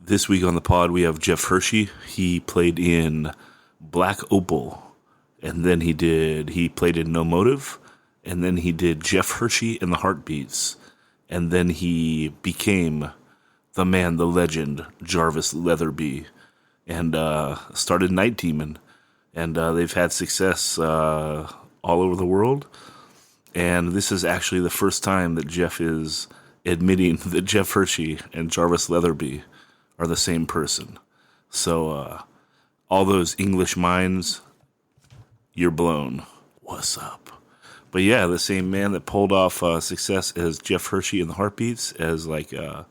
This week on the pod, we have Jeff Hershey. He played in Black Opal, and then he played in No Motiv, and then he did Jeff Hershey and the Heartbeats, and then he became the man, the legend, Jarvis Leatherby, and started Night Demon, and they've had success all over the world, and this is actually the first time that Jeff is admitting that Jeff Hershey and Jarvis Leatherby are the same person. So, all those English minds, you're blown. What's up? But yeah, the same man that pulled off success as Jeff Hershey in the Heartbeats, as like a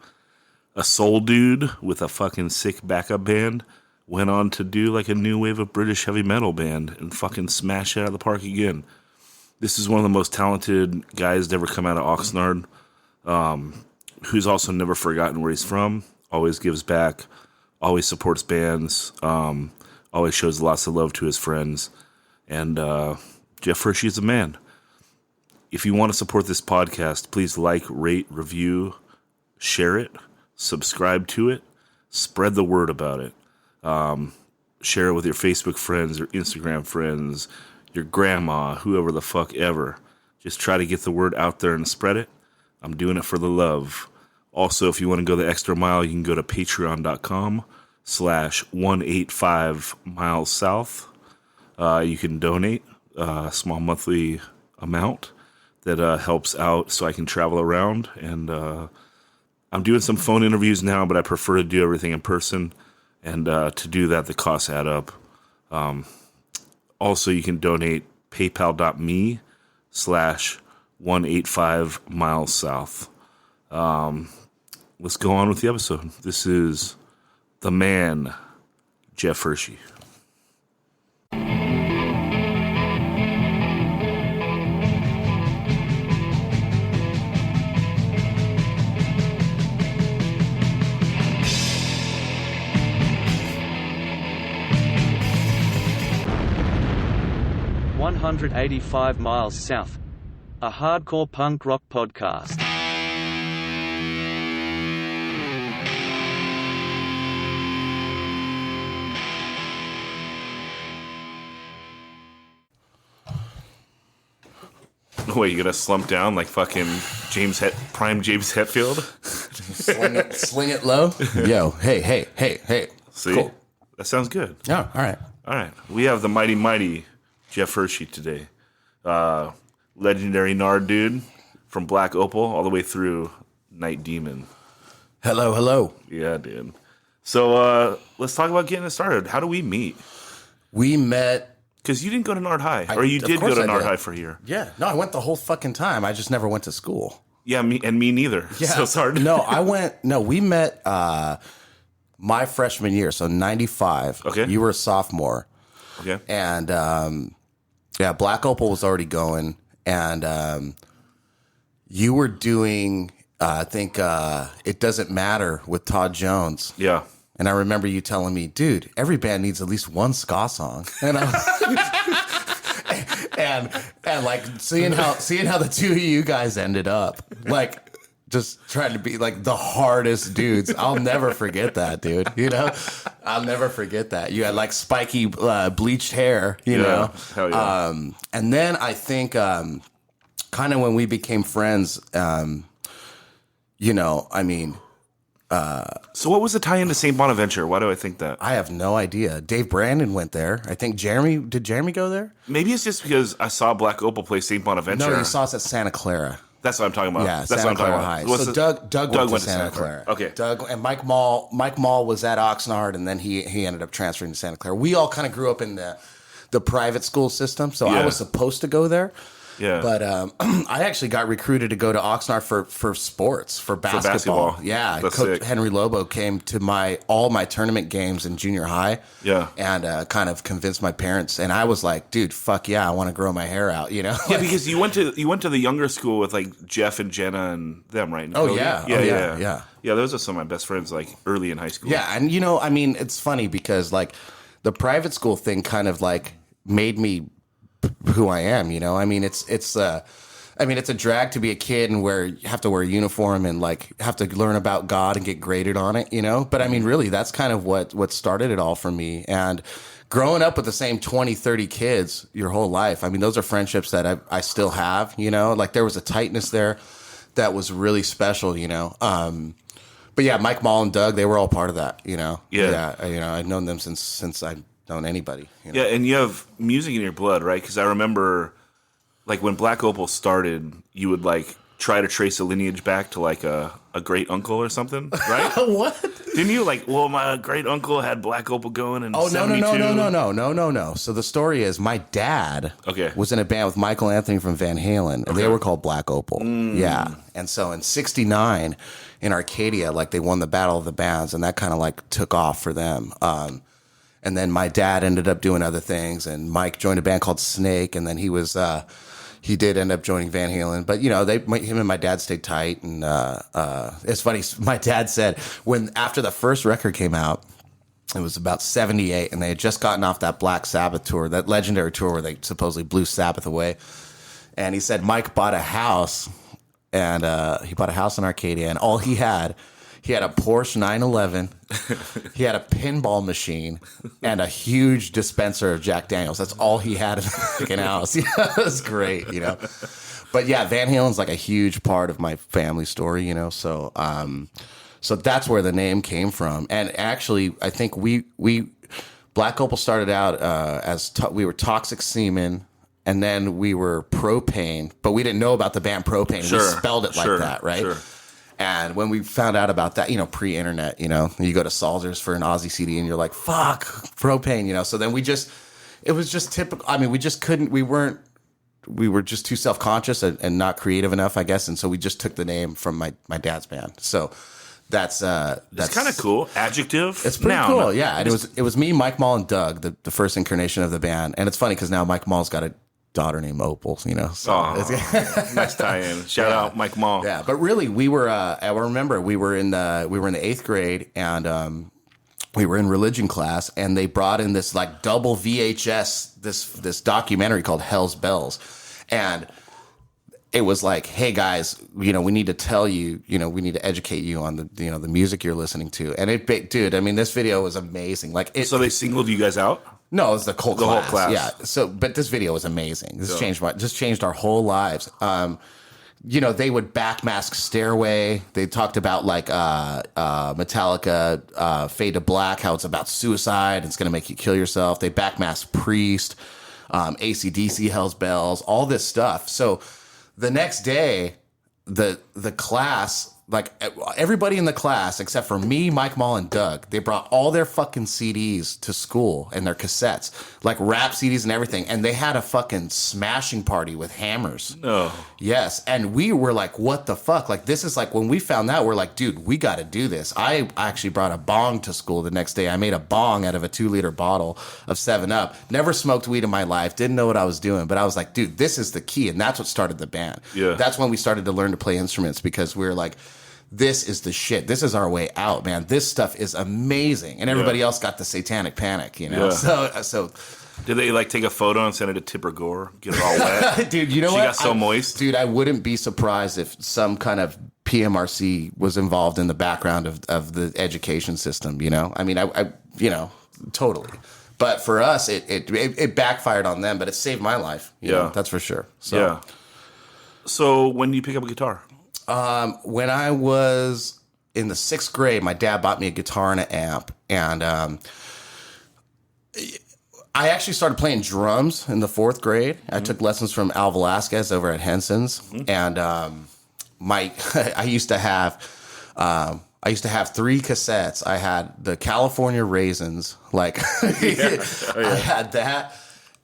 soul dude with a fucking sick backup band, went on to do like a new wave of British heavy metal band and fucking smash it out of the park again. This is one of the most talented guys to ever come out of Oxnard, who's also never forgotten where he's from. Always gives back, always supports bands, always shows lots of love to his friends. And Jeff Hershey is a man. If you want to support this podcast, please like, rate, review, share it, subscribe to it, spread the word about it. Share it with your Facebook friends, your Instagram friends, your grandma, whoever the fuck ever. Just try to get the word out there and spread it. I'm doing it for the love. Also, if you want to go the extra mile, you can go to patreon.com/185milessouth. You can donate a small monthly amount that helps out so I can travel around. And I'm doing some phone interviews now, but I prefer to do everything in person. And to do that, the costs add up. Also, you can donate paypal.me/185milessouth. Let's go on with the episode. This is the man, Jeff Hershey. "185 Miles South", a hardcore punk rock podcast. Wait, you gonna slump down like fucking prime James Hetfield? Sling it low. Yo, hey. See? Cool. That sounds good. Oh, all right. All right. We have the mighty Jeff Hershey today. Legendary Nard dude from Black Opal all the way through Night Demon. Hello. Yeah, dude. So let's talk about getting it started. How do we meet? We met... Because you didn't go to Nard High. Or you did go to Nard High for a year. Yeah. No, I went the whole fucking time. I just never went to school. Yeah, me neither. Yeah. So it's hard. We met my freshman year, so 95. Okay. You were a sophomore. Okay. And, Black Opal was already going. And you were doing, I think, It Doesn't Matter with Todd Jones. Yeah. And I remember you telling me, dude, every band needs at least one ska song. And and like seeing how the two of you guys ended up, like just trying to be like the hardest dudes. I'll never forget that, dude. You know, I'll never forget that. You had like spiky bleached hair, you know. Hell yeah. And then I think kind of when we became friends, So what was the tie into St. Bonaventure? Why do I think that? I have no idea. Dave Brandon went there. I think did Jeremy go there? Maybe it's just because I saw Black Opal play St. Bonaventure. No, you saw us at Santa Clara. That's what I'm talking about. Yeah, That's Santa what I'm Clara talking High. about. So Doug went to Santa Clara. Okay. Doug and Mike Mall was at Oxnard, and then he ended up transferring to Santa Clara. We all kind of grew up in the private school system, so I was supposed to go there. Yeah. But I actually got recruited to go to Oxnard for sports, for basketball. Yeah. That's Coach sick. Henry Lobo came to all my tournament games in junior high. Yeah. And kind of convinced my parents. And I was like, dude, fuck yeah, I want to grow my hair out, you know? Yeah, because you went to the younger school with like Jeff and Jenna and them, right? And Oh, Cody? yeah. Yeah. Yeah, those are some of my best friends like early in high school. Yeah. And, it's funny because like the private school thing kind of like made me who I am, it's I mean, it's a drag to be a kid and have to wear a uniform and like have to learn about God and get graded on it, you know? But I mean, really, that's kind of what started it all for me. And growing up with the same 20, 30 kids your whole life, I mean, those are friendships that I still have, you know? Like there was a tightness there that was really special, you know? But yeah, Mike Mall and Doug, they were all part of that, you know? Yeah. You know, I've known them since I've known anybody. You know? Yeah, and you have music in your blood, right? Because I remember, like, when Black Opal started, you would, like, try to trace a lineage back to, like, a great uncle or something, right? What? Didn't you? Like, well, my great uncle had Black Opal going in 72. No. So the story is my dad Okay. was in a band with Michael Anthony from Van Halen, and they were called Black Opal. Yeah. And so in 69 in Arcadia, like, they won the Battle of the Bands, and that kind of, like, took off for them. And then my dad ended up doing other things, and Mike joined a band called Snake, and then he did end up joining Van Halen. But, you know, him and my dad stayed tight, and it's funny, my dad said after the first record came out, it was about 78, and they had just gotten off that Black Sabbath tour, that legendary tour where they supposedly blew Sabbath away. And he said Mike bought a house, and he bought a house in Arcadia, and all he had a Porsche 911, he had a pinball machine, and a huge dispenser of Jack Daniels. That's all he had in the freaking house. Yeah, it was great, you know. But yeah, Van Halen's like a huge part of my family story, you know. So that's where the name came from. And actually, I think we Black Opal started out as we were Toxic Semen, and then we were Propane, but we didn't know about the band Propane. Sure, we spelled it like that, right? Sure. And when we found out about that, you know, pre-internet, you know, you go to Salzer's for an Aussie CD and you're like, fuck, Propane, you know. So then it was just typical. I mean, we were just too self-conscious and not creative enough, I guess. And so we just took the name from my dad's band. So that's kind of cool. Adjective. It's pretty cool, yeah. And it was me, Mike Mall, and Doug, the first incarnation of the band. And it's funny because now Mike Mall's got a daughter named Opal, you know. So nice tie-in. Shout out Mike Mall. Yeah, but really, we were. I remember we were in the 8th grade, and we were in religion class, and they brought in this like double VHS this documentary called Hell's Bells, and it was like, hey guys, you know, we need to tell you, you know, we need to educate you on the, you know, the music you're listening to, and dude, I mean, this video was amazing. Like, so they singled you guys out. No, it was the whole class. Yeah. So, but this video was amazing. This changed our whole lives. You know, they would backmask Stairway. They talked about like Metallica, Fade to Black, how it's about suicide. It's going to make you kill yourself. They backmasked Priest, AC/DC, Hell's Bells, all this stuff. So the next day, the class, like everybody in the class except for me, Mike Mall, and Doug, they brought all their fucking CDs to school and their cassettes, like rap CDs and everything. And they had a fucking smashing party with hammers. No. Yes. And we were like, what the fuck? Like, this is like, when we found out, we're like, dude, we got to do this. I actually brought a bong to school the next day. I made a bong out of a 2-liter bottle of 7-Up. Never smoked weed in my life. Didn't know what I was doing. But I was like, dude, this is the key. And that's what started the band. Yeah. That's when we started to learn to play instruments, because we were like, this is the shit. This is our way out, man. This stuff is amazing. And everybody else got the satanic panic, you know? Yeah. So did they like take a photo and send it to Tipper Gore? Get it all wet? Dude, you know what? She got so moist. Dude, I wouldn't be surprised if some kind of PMRC was involved in the background of the education system, you know? I mean, I you know, totally. But for us, it backfired on them, but it saved my life. You know? That's for sure. So. Yeah. So when do you pick up a guitar? When I was in the 6th grade, my dad bought me a guitar and an amp, and I actually started playing drums in the 4th grade. I took lessons from Al Velasquez over at Henson's, and I used to have 3 cassettes. I had the California Raisins, like I had that.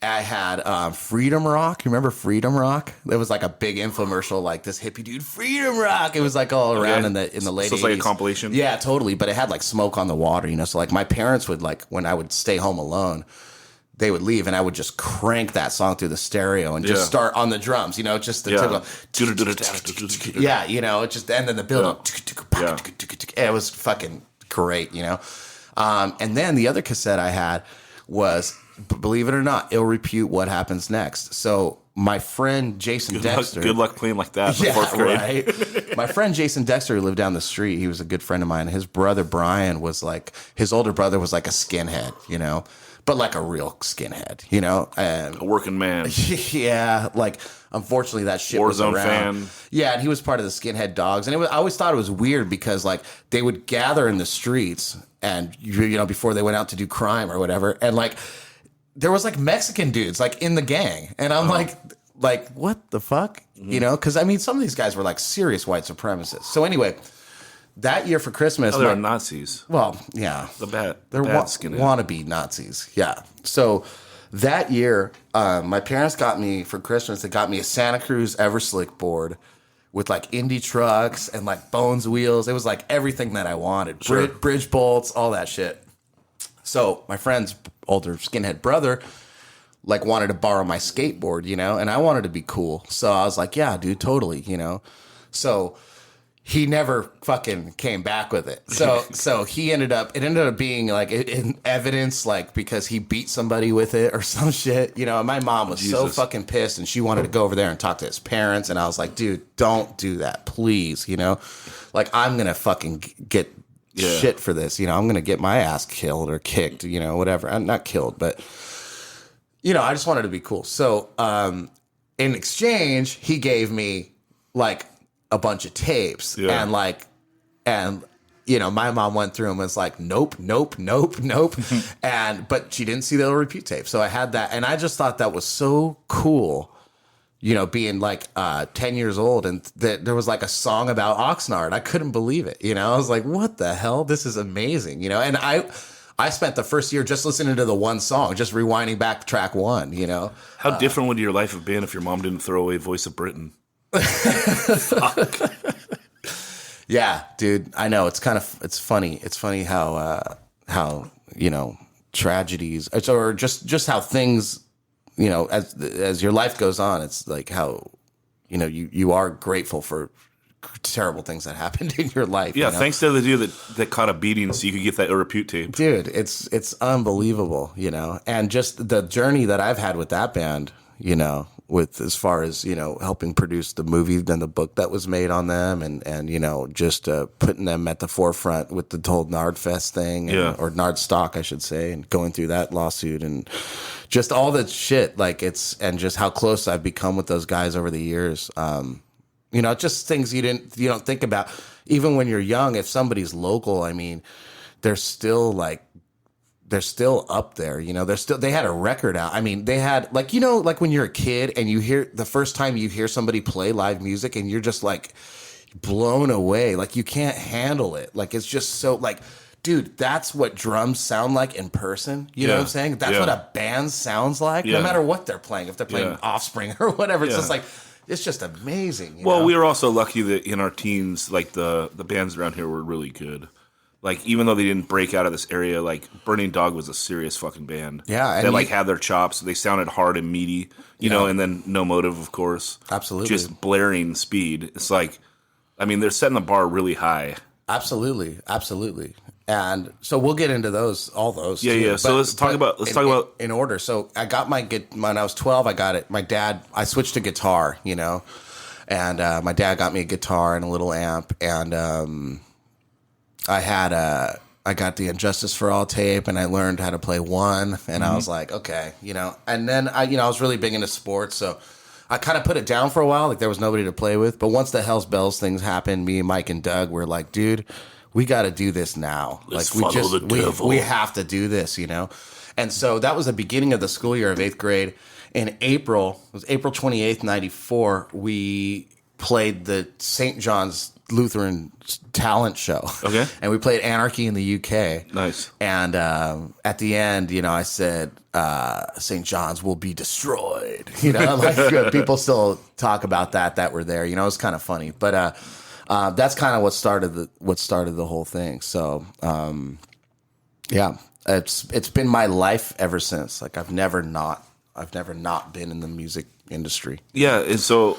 I had Freedom Rock. You remember Freedom Rock? It was like a big infomercial, like this hippie dude, Freedom Rock. It was like all around in the late 80s. So it's like a compilation? Yeah, totally. But it had like Smoke on the Water, you know? So like my parents would, like, when I would stay home alone, they would leave and I would just crank that song through the stereo and just start on the drums, you know, just the yeah, you know, it just, and then the build up. It was fucking great, you know? And then the other cassette I had was, believe it or not, Ill Repute, What Happens Next. So my friend Jason Dexter. Good luck playing like that in the fourth grade. Right. My friend Jason Dexter, who lived down the street, he was a good friend of mine. His brother Brian was like, his older brother was like a skinhead, you know, but like a real skinhead, you know. And A working man. yeah, like unfortunately that shit was Warzone around. fan. Yeah, and he was part of the Skinhead Dogs, and I always thought it was weird because like they would gather in the streets, and you know before they went out to do crime or whatever, and like there was like Mexican dudes like in the gang, and I'm like what the fuck, you know? Because I mean some of these guys were like serious white supremacists. So anyway, that year for Christmas, They're Nazis. well, yeah, They're they're skinhead. wannabe Nazis. Yeah. So that year, my parents got me for Christmas. They got me a Santa Cruz Everslick board with like Indy trucks and like Bones wheels. It was like everything that I wanted. Sure. Bridge bolts, all that shit. So my friend's older skinhead brother like wanted to borrow my skateboard, you know, and I wanted to be cool. So I was like, yeah, dude, totally, you know. So he never fucking came back with it. So it ended up being like in evidence, like because he beat somebody with it or some shit, you know. And my mom was so fucking pissed, and she wanted to go over there and talk to his parents. And I was like, dude, don't do that, please, you know. Like I'm gonna fucking get shit for this, you know. I'm gonna get my ass killed or kicked, you know, whatever. I'm not killed, but you know, I just wanted to be cool. So in exchange, he gave me like a bunch of tapes and you know, my mom went through and was like, nope. But she didn't see the repeat tape. So I had that. And I just thought that was so cool, you know, being like 10 years old. And there was like a song about Oxnard. I couldn't believe it. You know, I was like, what the hell? This is amazing. You know, and I spent the first year just listening to the one song, just rewinding back to track one, you know. How different would your life have been if your mom didn't throw away Voice of Britain? Fuck. Yeah, dude, I know. It's funny. It's funny how you know, tragedies or just how things, you know, as your life goes on, it's like how, you know, you are grateful for terrible things that happened in your life. Yeah, you know? thanks to the dude that caught a beating so you could get that repute tape. Dude, it's unbelievable, you know. And just the journey that I've had with that band, you know, with as far as, you know, helping produce the movie and the book that was made on them and you know, just putting them at the forefront with the whole Nard Fest thing or Nard Stock, I should say, and going through that lawsuit and just all that shit, like and just how close I've become with those guys over the years. You know, just things you don't think about. Even when you're young, if somebody's local, I mean, they're still up there, you know. They had a record out. I mean, they had like, you know, like when you're a kid and you hear the first time you hear somebody play live music and you're just like blown away, like you can't handle it. Like it's just so like, dude, that's what drums sound like in person. You know what I'm saying? That's what a band sounds like, no matter what they're playing. If they're playing Offspring or whatever, it's just like, it's just amazing. You know? We were also lucky that in our teens, like the bands around here were really good. Like, even though they didn't break out of this area, like, Burning Dog was a serious fucking band. Yeah. And they, like, had their chops. They sounded hard and meaty, you know, and then No Motiv, of course. Absolutely. Just blaring speed. It's like, I mean, they're setting the bar really high. Absolutely. And so we'll get into all those. Yeah, too. yeah. So let's talk about in order. So I got when I was 12, I got it. I switched to guitar, you know, and my dad got me a guitar and a little amp, and I got the Injustice for All tape, and I learned how to play one, and I was like, okay, you know. And then I was really big into sports, so I kind of put it down for a while. Like there was nobody to play with. But once the Hell's Bells things happened, me and Mike and Doug were like, dude, we got to do this now. Let's like follow the devil. we have to do this, you know. And so that was the beginning of the school year of 8th grade. In April, it was April 28th, 94, we played the St. John's Lutheran talent show. Okay. And we played Anarchy in the UK. Nice. And at the end, you know, I said, St. John's will be destroyed. You know, like people still talk about that were there. You know, it's kind of funny. But that's kind of what started the whole thing. So, yeah, it's been my life ever since. Like I've never not been in the music industry. Yeah, and so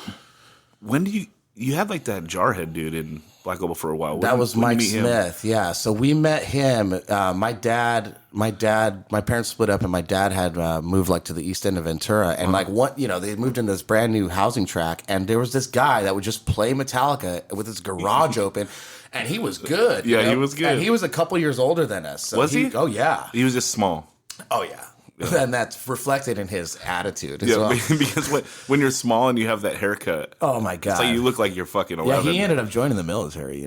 when do You had like that jarhead dude in Black Opal for a while. That was Mike Smith. Yeah. So we met him. My parents split up, and my dad had moved like to the east end of Ventura, and like what they moved into this brand new housing tract, and there was this guy that would just play Metallica with his garage open, and he was good. Yeah, he was good. And he was a couple years older than us. So was he? Oh yeah. He was just small. Oh yeah. And that's reflected in his attitude as well. Because when you're small and you have that haircut, oh my god, it's like you look like you're fucking 11. Yeah, he ended up joining the military,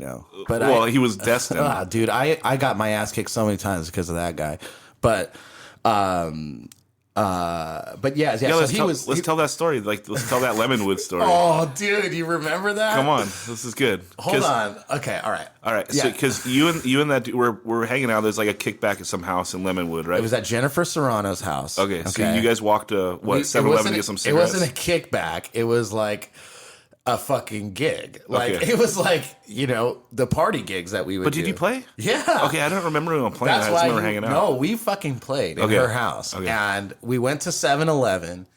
But he was destined. Dude, I got my ass kicked so many times because of that guy. But yeah. So let's tell that story. Like, let's tell that Lemonwood story. Oh, dude, you remember that? Come on, this is good. Hold on. Okay, all right. Yeah. So because you and that dude we're hanging out. There's like a kickback at some house in Lemonwood, right? It was at Jennifer Serrano's house. Okay. So you guys walked to 7-Eleven to get some cigarettes? It wasn't a kickback. It was like a fucking gig. It was like, the party gigs that we would do. But did you play? Yeah. Okay, I don't remember playing. That's I just remember hanging out. No, we fucking played in her house. Okay. And we went to 7-Eleven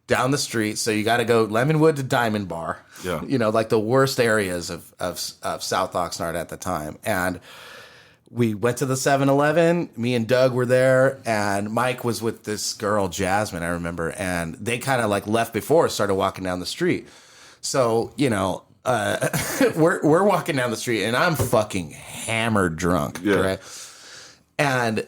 down the street. So you got to go Lemonwood to Diamond Bar. Yeah. Like the worst areas of South Oxnard at the time. And we went to the 7-Eleven. Me and Doug were there, and Mike was with this girl, Jasmine, I remember. And they kind of like left before us, started walking down the street. So, we're walking down the street, and I'm fucking hammered drunk, right? And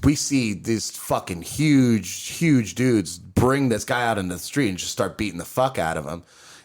we see these fucking huge dudes bring this guy out into the street and just start beating the fuck out of him.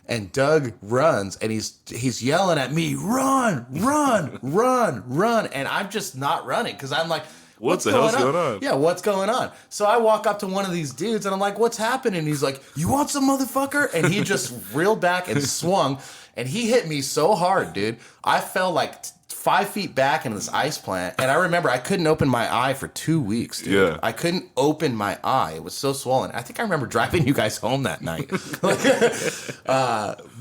And Doug runs, and he's yelling at me, run. And I'm just not running because I'm like, What the hell's going on? Yeah, what's going on? So I walk up to one of these dudes, and I'm like, what's happening? And he's like, you want some, motherfucker? And he just reeled back and swung, and he hit me so hard, dude. I fell like 5 feet back into this ice plant, and I remember I couldn't open my eye for 2 weeks, dude. Yeah. I couldn't open my eye. It was so swollen. I think I remember driving you guys home that night.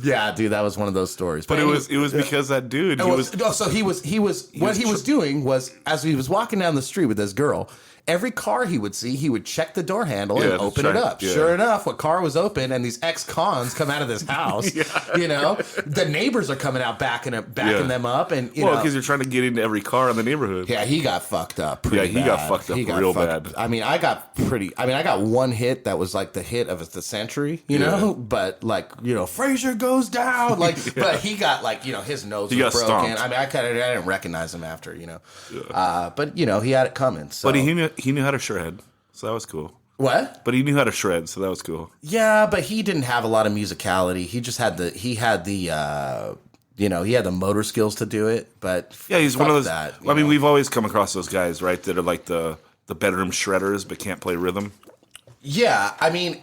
Yeah, dude, that was one of those stories. But it was because that dude, he was doing was, as he was walking down the street with this girl, every car he would see, he would check the door handle and open it up. Yeah. Sure enough, what car was open, and these ex-cons come out of this house. The neighbors are coming out backing them up, and because you're trying to get into every car in the neighborhood. Yeah, he got fucked up. He got fucked up real bad. I mean, I got one hit that was like the hit of the century, but Frazier goes down, but he got his nose was broken. Stomped. I mean, I didn't recognize him after, but he had it coming. So. But he knew how to shred, so that was cool. What? But he knew how to shred, so that was cool. Yeah, but he didn't have a lot of musicality. He just had he had the motor skills to do it. But yeah, he's one of those. I mean, we've always come across those guys, right? That are like the bedroom shredders, but can't play rhythm. Yeah, I mean,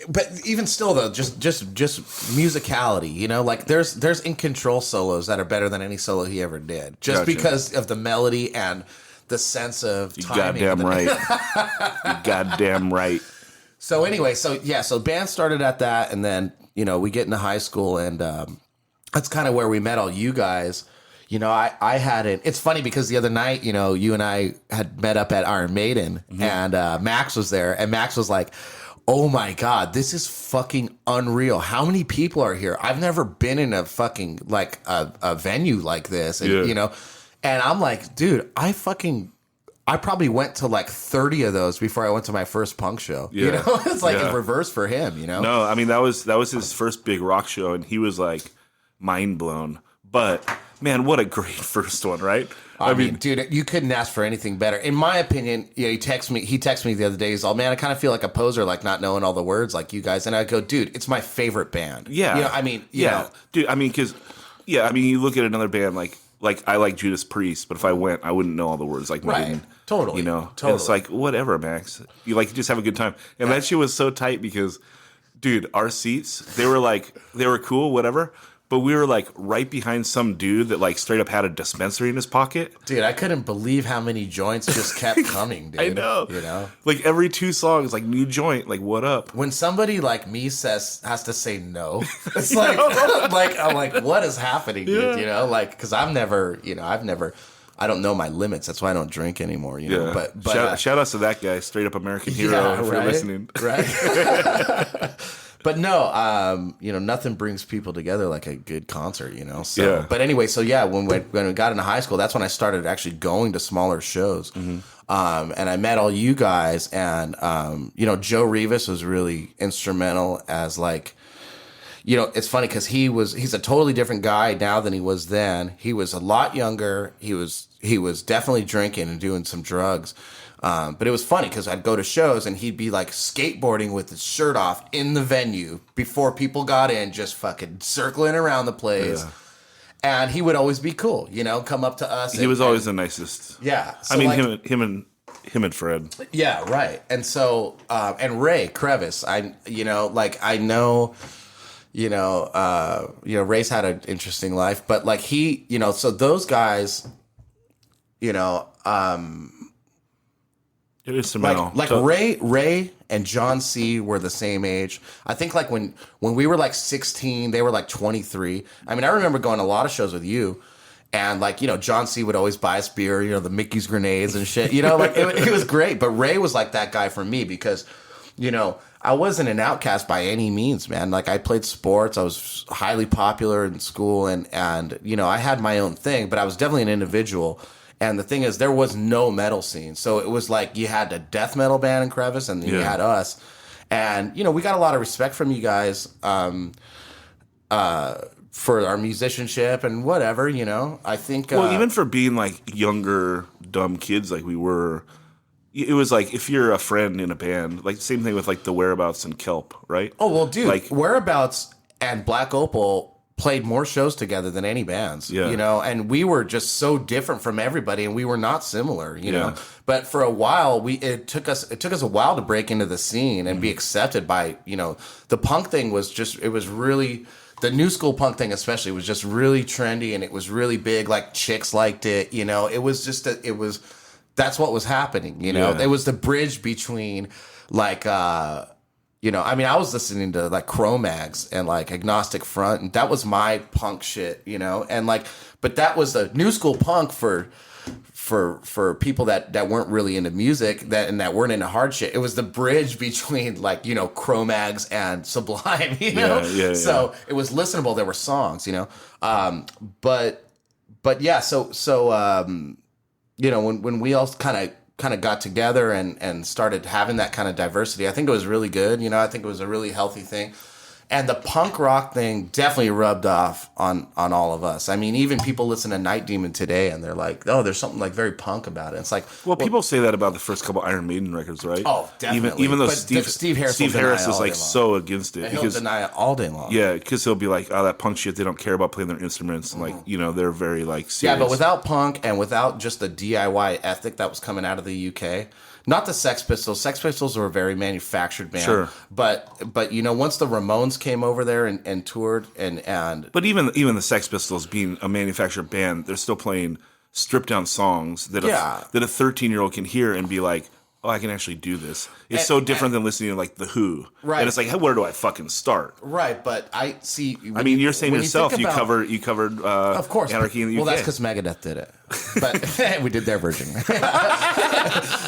but even still, though, just musicality. Like there's In Control solos that are better than any solo he ever did, just because of the melody and the sense of timing. Goddamn right. You goddamn right. So anyway, so band started at that, and then we get into high school, and that's kind of where we met all you guys. I had it. It's funny because the other night, you and I had met up at Iron Maiden, and Max was there, and Max was like, "Oh my God, this is fucking unreal. How many people are here? I've never been in a fucking like a venue like this." And, and I'm like, dude, I probably went to like 30 of those before I went to my first punk show. Yeah. It's like a reverse for him, No, I mean that was his first big rock show, and he was like mind blown. But man, what a great first one, right? I mean, dude, you couldn't ask for anything better. In my opinion, he texted me the other day. He's all, man, I kind of feel like a poser, like not knowing all the words like you guys. And I go, dude, it's my favorite band. Yeah. Dude, I mean, you look at another band like I like Judas Priest, but if I went, I wouldn't know all the words like Maiden. Right. Totally. Totally. It's like, whatever, Max. You just have a good time. And that shit was so tight because, dude, our seats, they were cool, whatever. But we were like right behind some dude that like straight up had a dispensary in his pocket. Dude, I couldn't believe how many joints just kept coming, dude. I know. Like every 2 songs, like new joint, like what up? When somebody like me has to say no, it's like, I'm like, what is happening, dude? Because I don't know my limits. That's why I don't drink anymore, Yeah. But shout out to that guy, straight up American hero, if you're listening. Right. But no, nothing brings people together like a good concert, So, Yeah. But anyway, so yeah, when we got into high school, that's when I started actually going to smaller shows. And I met all you guys, and Joe Rivas was really instrumental as like. It's funny because he's a totally different guy now than he was then. He was a lot younger. He was definitely drinking and doing some drugs. But it was funny because I'd go to shows and he'd be like skateboarding with his shirt off in the venue before people got in, just fucking circling around the place. Yeah. And he would always be cool, come up to us. He was always the nicest. Yeah. So him and Fred. Yeah, right. And so, and Ray Crevice, I know... Ray's had an interesting life, but like he, so those guys, instrumental. Like Ray and John C were the same age. I think like when we were like 16, they were like 23. I mean, I remember going to a lot of shows with you. And like, John C would always buy us beer, the Mickey's grenades and shit, like it was great. But Ray was like that guy for me because, I wasn't an outcast by any means, man. Like I played sports. I was highly popular in school and I had my own thing, but I was definitely an individual. And the thing is, there was no metal scene. So it was like you had a death metal band in Crevice and you had us. And, we got a lot of respect from you guys for our musicianship and whatever, I think... Well, even for being like younger, dumb kids like we were... It was like if you're a friend in a band, like same thing with like the Whereabouts and Kelp, right? Oh well, dude, like Whereabouts and Black Opal played more shows together than any bands, and we were just so different from everybody, and we were not similar, know. But for a while, it took us a while to break into the scene and be accepted by, the punk thing was just, it was really. The new school punk thing especially was just really trendy and it was really big. Like chicks liked it, it was just that's what was happening, It was the bridge between like, I was listening to like Cro-Mags and like Agnostic Front, and that was my punk shit, and like, but that was the new school punk for people that weren't really into music that weren't into hard shit. It was the bridge between like, Cro-Mags and Sublime, So it was listenable. There were songs, but yeah, so when we all kind of got together and started having that kind of diversity, I think it was really good. I think it was a really healthy thing. And the punk rock thing definitely rubbed off on all of us. I mean, even people listen to Night Demon today and they're like, oh, there's something like very punk about it. It's like, well, people say that about the first couple Iron Maiden records, right? Oh, definitely. Even though but Steve Harris is like so against it. And he'll deny it all day long. Yeah, because he'll be like, oh, that punk shit, they don't care about playing their instruments. And like, they're very like serious. Yeah, but without punk and without just the DIY ethic that was coming out of the UK, not the Sex Pistols. Sex Pistols were a very manufactured band. Sure. But once the Ramones came over there and toured and But even the Sex Pistols being a manufactured band, they're still playing stripped down songs that a 13-year-old can hear and be like, oh, I can actually do this. It's so different than listening to like The Who. Right. And it's like, where do I fucking start? Right, but I see. I mean, you're saying yourself, you covered of course, Anarchy in the UK. Well, that's because Megadeth did it. But we did their version.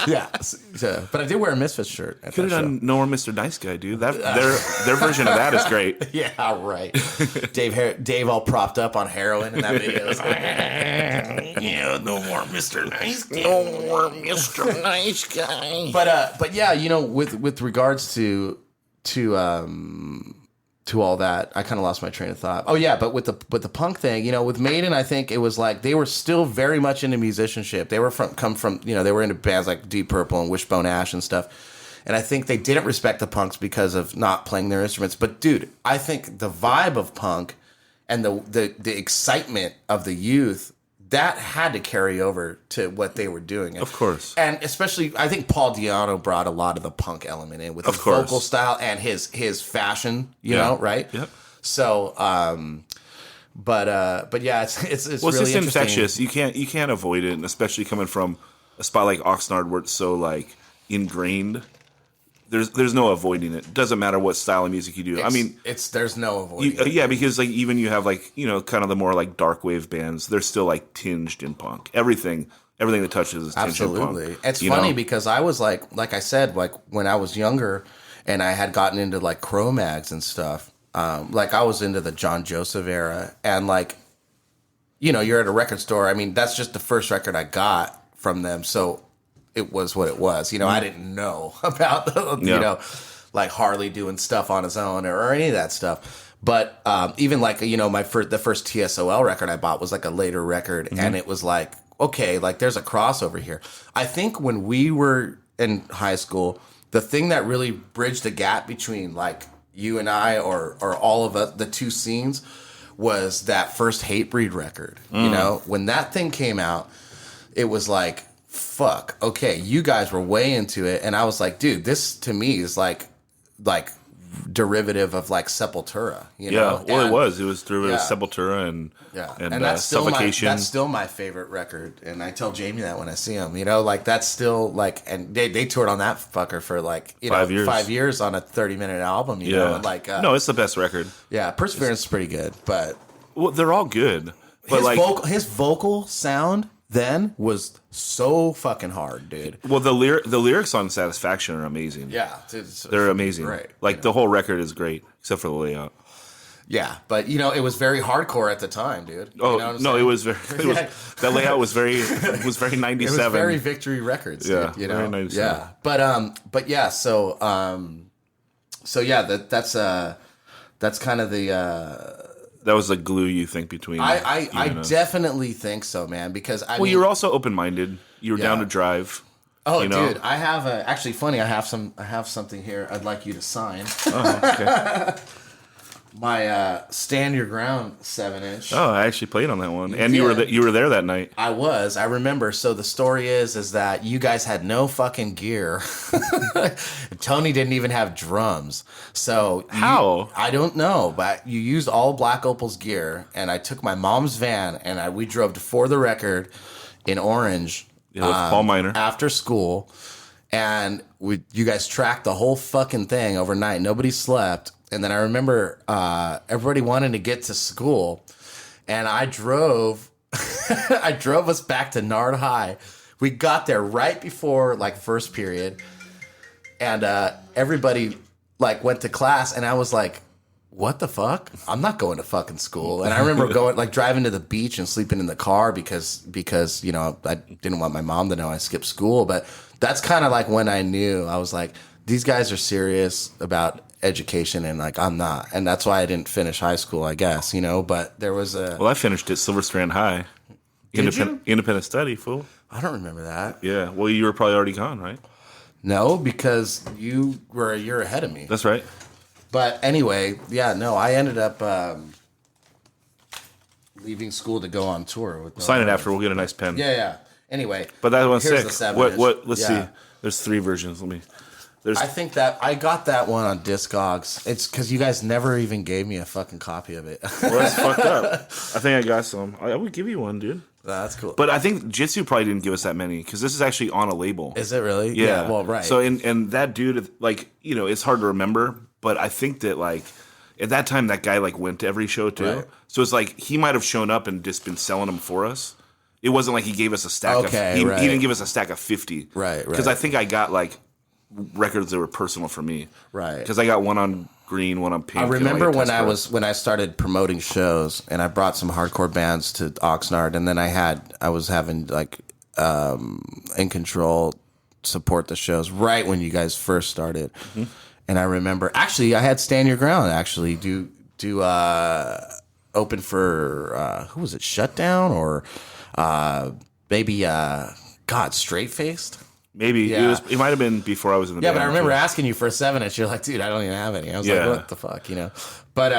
Yeah. So, but I did wear a Misfits shirt. Could have done No More Mr. Nice Guy, dude. Their version of that is great. Yeah, right. Dave all propped up on heroin in that video. Yeah, no more Mr. Nice Guy. No more Mr. Nice Guy. But yeah, with regards to all that, I kind of lost my train of thought. Oh yeah, but with the punk thing, with Maiden, I think it was like they were still very much into musicianship. They were they were into bands like Deep Purple and Wishbone Ash and stuff. And I think they didn't respect the punks because of not playing their instruments. But dude, I think the vibe of punk and the excitement of the youth, that had to carry over to what they were doing. Of course. And especially, I think Paul Di'Anno brought a lot of the punk element in with his vocal style and his fashion, you know, right? Yep. So, but yeah, it's well, really it's just interesting. infectious. You can't avoid it, and especially coming from a spot like Oxnard where it's so like ingrained. There's no avoiding it. Doesn't matter what style of music you do. There's no avoiding it. Yeah, because like even you have like kind of the more like dark wave bands. They're still like tinged in punk. Everything that touches is tinged in punk. Absolutely. It's funny because I was like I said, like when I was younger and I had gotten into like Cro-Mags and stuff. Like I was into the John Joseph era, and like, you know, you're at a record store. I mean, that's just the first record I got from them, so it was what it was. You know, I didn't know about you know, like Harley doing stuff on his own or any of that stuff. But even like, you know, the first TSOL record I bought was like a later record, and it was like, okay, like there's a crossover here. I think when we were in high school, the thing that really bridged the gap between like you and I or all of us, the two scenes, was that first Hatebreed record. You know, when that thing came out, it was like, fuck, okay, you guys were way into it, and I was like, dude, this to me is like derivative of like Sepultura, you know? Well, it was derivative of Sepultura and that's still Suffocation. That's still my favorite record, and I tell Jamie that when I see him, you know, like that's still like, and they toured on that fucker for like, you 5 know, years. 5 years on a 30-minute album, you know, like no, it's the best record. Yeah, Perseverance is pretty good, but Well, they're all good, but his vocal sound then was so fucking hard, dude. well, the lyrics on Satisfaction are amazing. Yeah, They're amazing. Great, Like you know? the whole record is great, except for the layout. Yeah, but you know, it was very hardcore at the time, dude. Oh You know what I'm no, saying? it was very. That layout was very 97. It was very Victory Records, Yeah, dude, you know. very 97. Yeah, but yeah, so yeah, that's kind of the. That was the glue, you think, between. I definitely think so, man. Because I Well, mean, you were also open minded. You were down Yeah. to drive. oh, you know? dude, I have actually funny. I have something here. I'd like you to sign. Oh, okay. My Stand Your Ground 7-inch. Oh, I actually played on that one, and you did. were there that night. I remember. So the story is that you guys had no fucking gear. Tony didn't even have drums. So How? I don't know, but you used all Black Opal's gear, and I took my mom's van and we drove to For the Record in Orange. Yeah, with Paul Miner. After school, and you guys tracked the whole fucking thing overnight. Nobody slept. And then I remember everybody wanted to get to school, and I drove us back to Nard High. We got there right before like first period, and everybody like went to class, and I was like, what the fuck? I'm not going to fucking school. And I remember driving to the beach and sleeping in the car because you know, I didn't want my mom to know I skipped school. But that's kind of like when I knew. I was like, these guys are serious about education, and like I'm not, and that's why I didn't finish high school, I guess, you know. But there was Well, I finished at Silver Strand High. Did you? Independent study, fool. I don't remember that. Yeah. Well, you were probably already gone, right? No, because you were a year ahead of me. That's right. But anyway, yeah, no, I ended up leaving school to go on tour with. Sign it after. We'll get a nice pen. Yeah. Anyway, But that one's here's sick. the 7-inch. What? Let's Yeah. see. There's 3 versions. I think that I got that one on Discogs. It's because you guys never even gave me a fucking copy of it. Well, that's fucked up. I think I got some. I would give you one, dude. That's cool. But I think Jitsu probably didn't give us that many because this is actually on a label. Is it really? Yeah. Well, right. So and that dude, like, you know, it's hard to remember, but I think that like at that time that guy like went to every show too. Right. So it's like he might have shown up and just been selling them for us. It wasn't like he gave us a stack Okay, of right. he didn't give us a stack of 50. Right. Because I think I got like records that were personal for me. Right. Because I got one on green, one on pink. I remember and when test when I started promoting shows, and I brought some hardcore bands to Oxnard, and then I was having like In Control support the shows right when you guys first started. Mm-hmm. And I remember actually I had Stand Your Ground actually do open for who was it, Shutdown or maybe Straight Faced. Maybe Yeah. it might have been before I was in the Yeah, band. but I remember too. asking you for a 7-inch. You're like, dude, I don't even have any. I was Yeah. like, what the fuck, you know? But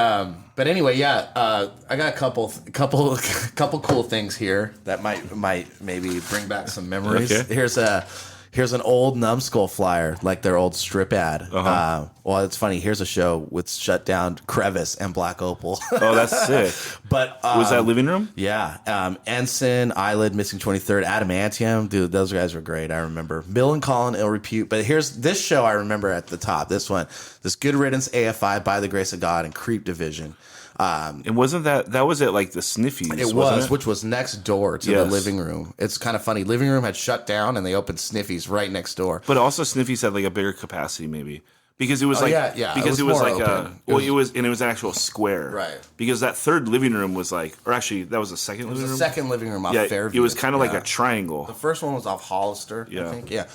anyway, yeah. I got a couple cool things here that might maybe bring back some memories. Okay. Here's an old Numbskull flyer, like their old strip ad. Uh-huh. Well, it's funny. Here's a show with Shutdown, Crevice, and Black Opal. Oh, that's sick. But Was that Living Room? yeah, Ensign, Eyelid, Missing 23rd, Adamantium, dude, those guys were great. I remember Bill and Colin, Ill Repute. But here's this show I remember at the top. This Good Riddance, AFI, By the Grace of God, and Creep Division. And wasn't that was at like the Sniffies? It was, which was next door to the Yes. living room. It's kind of funny. Living room had shut down, and they opened Sniffies right next door. But also Sniffies had like a bigger capacity, maybe. Because it was because it was like it was an actual square. Right. Because that third living room was like, or actually that was the second living room. The second living room off Fairview. It was kind of like a triangle. The first one was off Hollister, I think. Yeah.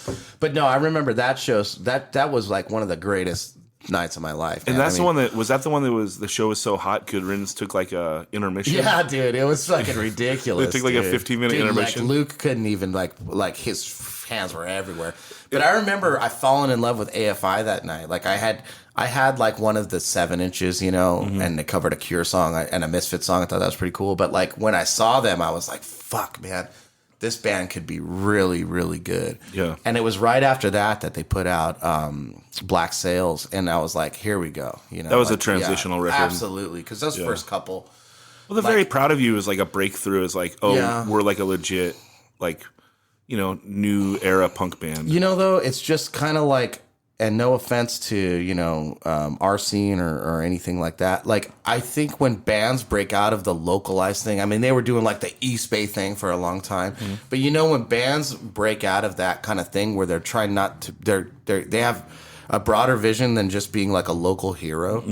But no, I remember that show. That was like one of the greatest nights of my life. Man. And that's the one that the show was so hot, Good Riddance took like a intermission. Yeah, dude, it was fucking ridiculous. They took like a 15-minute intermission. Like Luke couldn't even like his hands were everywhere. But I remember I fallen in love with AFI that night. Like I had like one of the 7 inches, and they covered a Cure song and a Misfit song. I thought that was pretty cool. But like when I saw them, I was like, fuck, man. This band could be really, really good. Yeah. And it was right after that they put out Black Sails, and I was like, here we go. That was a transitional record. Absolutely, because those first couple. Well, they're very proud of you is like a breakthrough. Is like, we're like a legit, like, new era punk band. Though, it's just kind of like, and no offense to, our scene or anything like that. Like, I think when bands break out of the localized thing, I mean, they were doing like the East Bay thing for a long time. Mm-hmm. But when bands break out of that kind of thing where they're trying not to, they have a broader vision than just being like a local hero,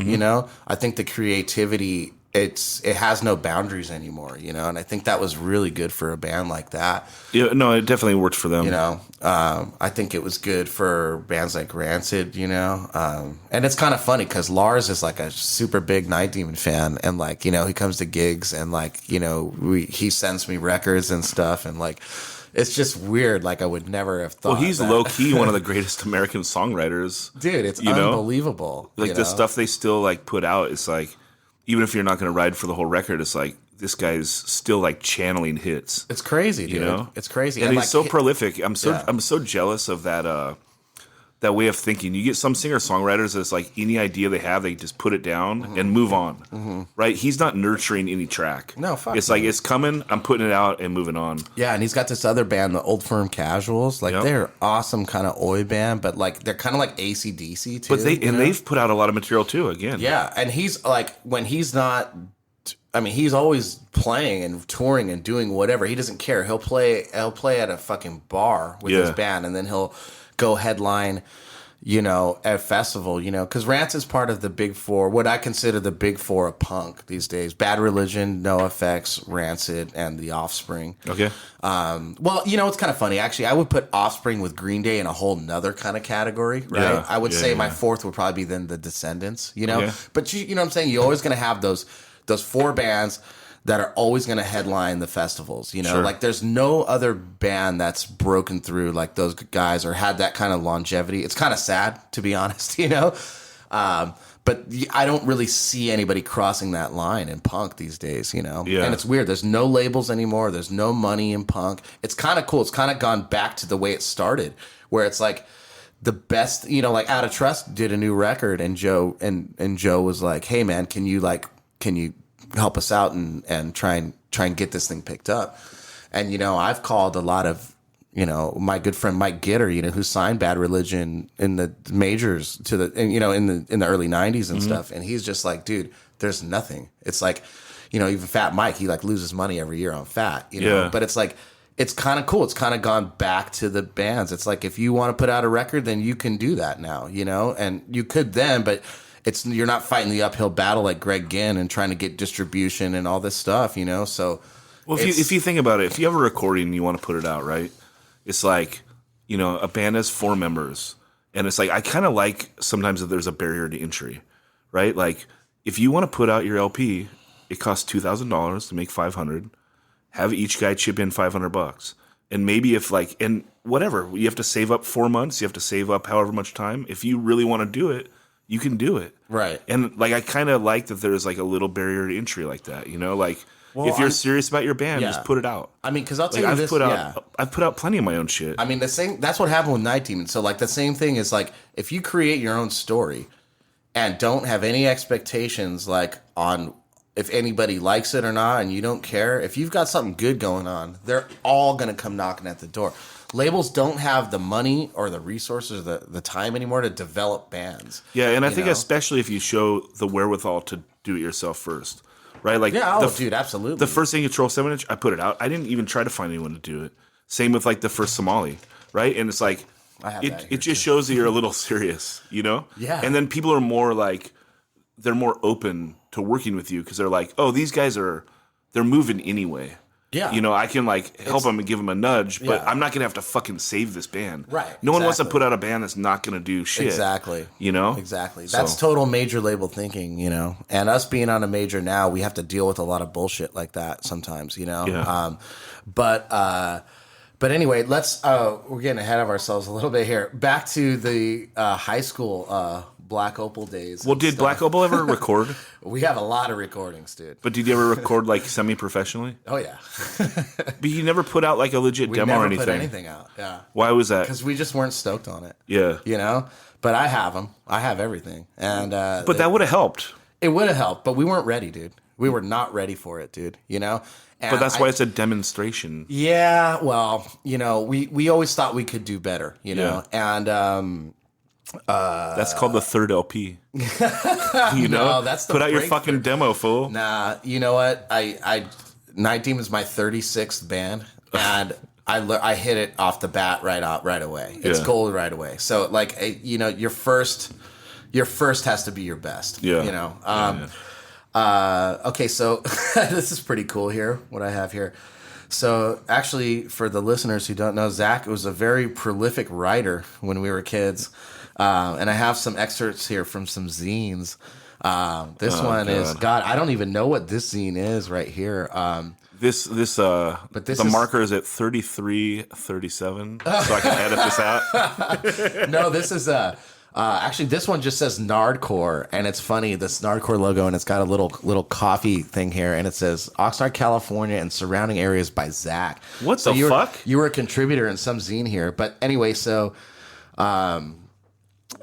I think the creativity, it has no boundaries anymore, and I think that was really good for a band like that. Yeah, no, it definitely worked for them. I think it was good for bands like Rancid, and it's kind of funny because Lars is like a super big Night Demon fan, and like he comes to gigs and like he sends me records and stuff, and like it's just weird. Like I would never have thought. Well, he's low key one of the greatest American songwriters, dude. It's unbelievable. Like the stuff they still like put out, it's like. Even if you're not going to ride for the whole record, it's like this guy's still like channeling hits. It's crazy, dude. It's crazy, and he's so prolific. I'm so jealous of that way of thinking. You get some singer songwriters that's like any idea they have, they just put it down and move on. Right? He's not nurturing any track. No, fuck. It's like it's coming. I'm putting it out and moving on. Yeah, and he's got this other band, the Old Firm Casuals. Like they're awesome, kind of oi band, but like they're kind of like AC/DC too. But they've put out a lot of material too. Again, yeah, and he's like when he's not. I mean, he's always playing and touring and doing whatever. He doesn't care. He'll play at a fucking bar with his band, and then he'll go headline, at a festival, because Rancid's part of the big four, what I consider the big four of punk these days: Bad Religion, NoFX, Rancid, and The Offspring. Okay. Well, it's kind of funny. Actually, I would put Offspring with Green Day in a whole nother kind of category, right? Yeah. I would say my fourth would probably be then the Descendants, Okay. But you know what I'm saying? You're always going to have those 4 bands that are always going to headline the festivals, Sure. Like there's no other band that's broken through like those guys or had that kind of longevity. It's kind of sad, to be honest, but I don't really see anybody crossing that line in punk these days, Yeah. And it's weird. There's no labels anymore. There's no money in punk. It's kind of cool. It's kind of gone back to the way it started, where it's like the best, like Out of Trust did a new record, and Joe was like, "Hey man, can you help us out and try and get this thing picked up?" And I've called a lot of my good friend Mike Gitter, who signed Bad Religion in the majors in the early 90s and stuff, and he's just like, dude, there's nothing. It's like, even Fat Mike, he like loses money every year on Fat, but it's like, it's kind of cool. It's kind of gone back to the bands. It's like, if you want to put out a record, then you can do that now, and you could then, but you're not fighting the uphill battle like Greg Ginn and trying to get distribution and all this stuff, So, well, if you think about it, if you have a recording and you want to put it out, right? It's like, a band has 4 members, and it's like I kind of like sometimes that there's a barrier to entry, right? Like if you want to put out your LP, it costs $2,000 to make 500. Have each guy chip in $500, and maybe if and whatever, you have to save up 4 months, you have to save up however much time. If you really want to do it, you can do it. Right. And I kind of like that there's like a little barrier to entry like that, if you're serious about your band, just put it out. I mean, because I'll tell you this. I've put out plenty of my own shit. I mean, that's what happened with Night Demon. So like the same thing is like, if you create your own story and don't have any expectations like on if anybody likes it or not, and you don't care, if you've got something good going on, they're all going to come knocking at the door. Labels don't have the money or the resources or the time anymore to develop bands. Yeah, and I think especially if you show the wherewithal to do it yourself first, right? Like, dude, absolutely. The first thing Control 7-inch, I put it out. I didn't even try to find anyone to do it. Same with like the first Somali, right? And it's like I have that here, it just shows that you're a little serious, you know? Yeah. And then people are more like, they're more open to working with you because they're like, oh, these guys they're moving anyway. Yeah. You know, I can like help them and give them a nudge, but Yeah. I'm not going to have to fucking save this band. Right, No one wants to exactly. put out a band that's not going to do shit. Exactly. You know? Exactly. So- That's total major label thinking, you know. And us being on a major now, we have to deal with a lot of bullshit like that sometimes, you know. Yeah. But anyway, let's we're getting ahead of ourselves a little bit here. Back to the high school Black Opal days. Well, and did stuff. Black Opal ever record? We have a lot of recordings, dude. But did you ever record like semi-professionally? Oh yeah. But you never put out like a legit We demo never or anything. put anything out. Yeah. Why was that? Because we just weren't stoked on it. Yeah. You know? But I have them. I have everything. And But that would have helped. it would have helped, but we weren't ready, dude. We were not ready for it, dude. You know? And But that's why it's a demonstration. Yeah, well, you know, we always thought we could do better, you know? And That's called the third LP. You know? No, that's the Put out your breakthrough. fucking demo, fool. Nah, you know what? Night Team is my 36th band, and I hit it off the bat right away. It's Yeah. gold right away. So like, you know, your first has to be your best. Yeah. You know. Yeah. Okay, so this is pretty cool here. What I have here. So actually, for the listeners who don't know, Zach was a very prolific writer when we were kids, and I have some excerpts here from some zines. This one is God. I don't even know what this zine is right here. This this the is- marker is at 33:37, so I can edit this out. No, this is actually this one just says Nardcore, and it's funny, this Nardcore logo, and it's got a little coffee thing here, and it says Oxnard, California, and surrounding areas by Zach. What the fuck? You were a contributor in some zine here, but anyway, so.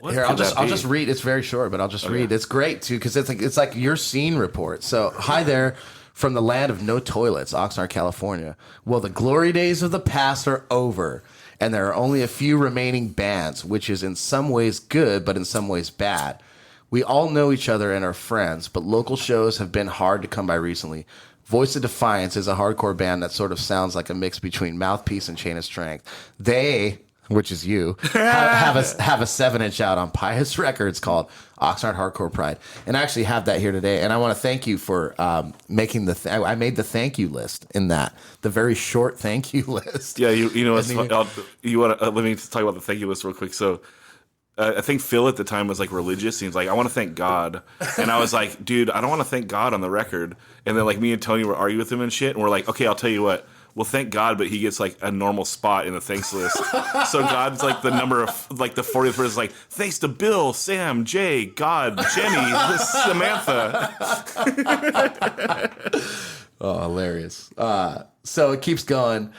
What Here, could that I'll be? just read. It's very short, but I'll just read. It's great too because it's like your scene report. So, hi there from the land of no toilets, Oxnard, California. Well, the glory days of the past are over, and there are only a few remaining bands, which is in some ways good, but in some ways bad. We all know each other and are friends, but local shows have been hard to come by recently. Voice of Defiance is a hardcore band that sort of sounds like a mix between Mouthpiece and Chain of Strength. They, which is you, have a 7-inch out on Pious Records called Oxnard Hardcore Pride, and I actually have that here today. And I want to thank you for making I made the thank you list in that, the very short thank you list. Yeah, you know, And you want to let me talk about the thank you list real quick. So, I think Phil at the time was like religious. He's like, I want to thank God, and I was like, dude, I don't want to thank God on the record. And then like me and Tony were arguing with him and shit, and we're like, okay, I'll tell you what. Well, thank God, but he gets like a normal spot in the thanks list. So God's like the number of like the 40th person is like, thanks to Bill, Sam, Jay, God, Jenny, Samantha. Oh, hilarious. So it keeps going.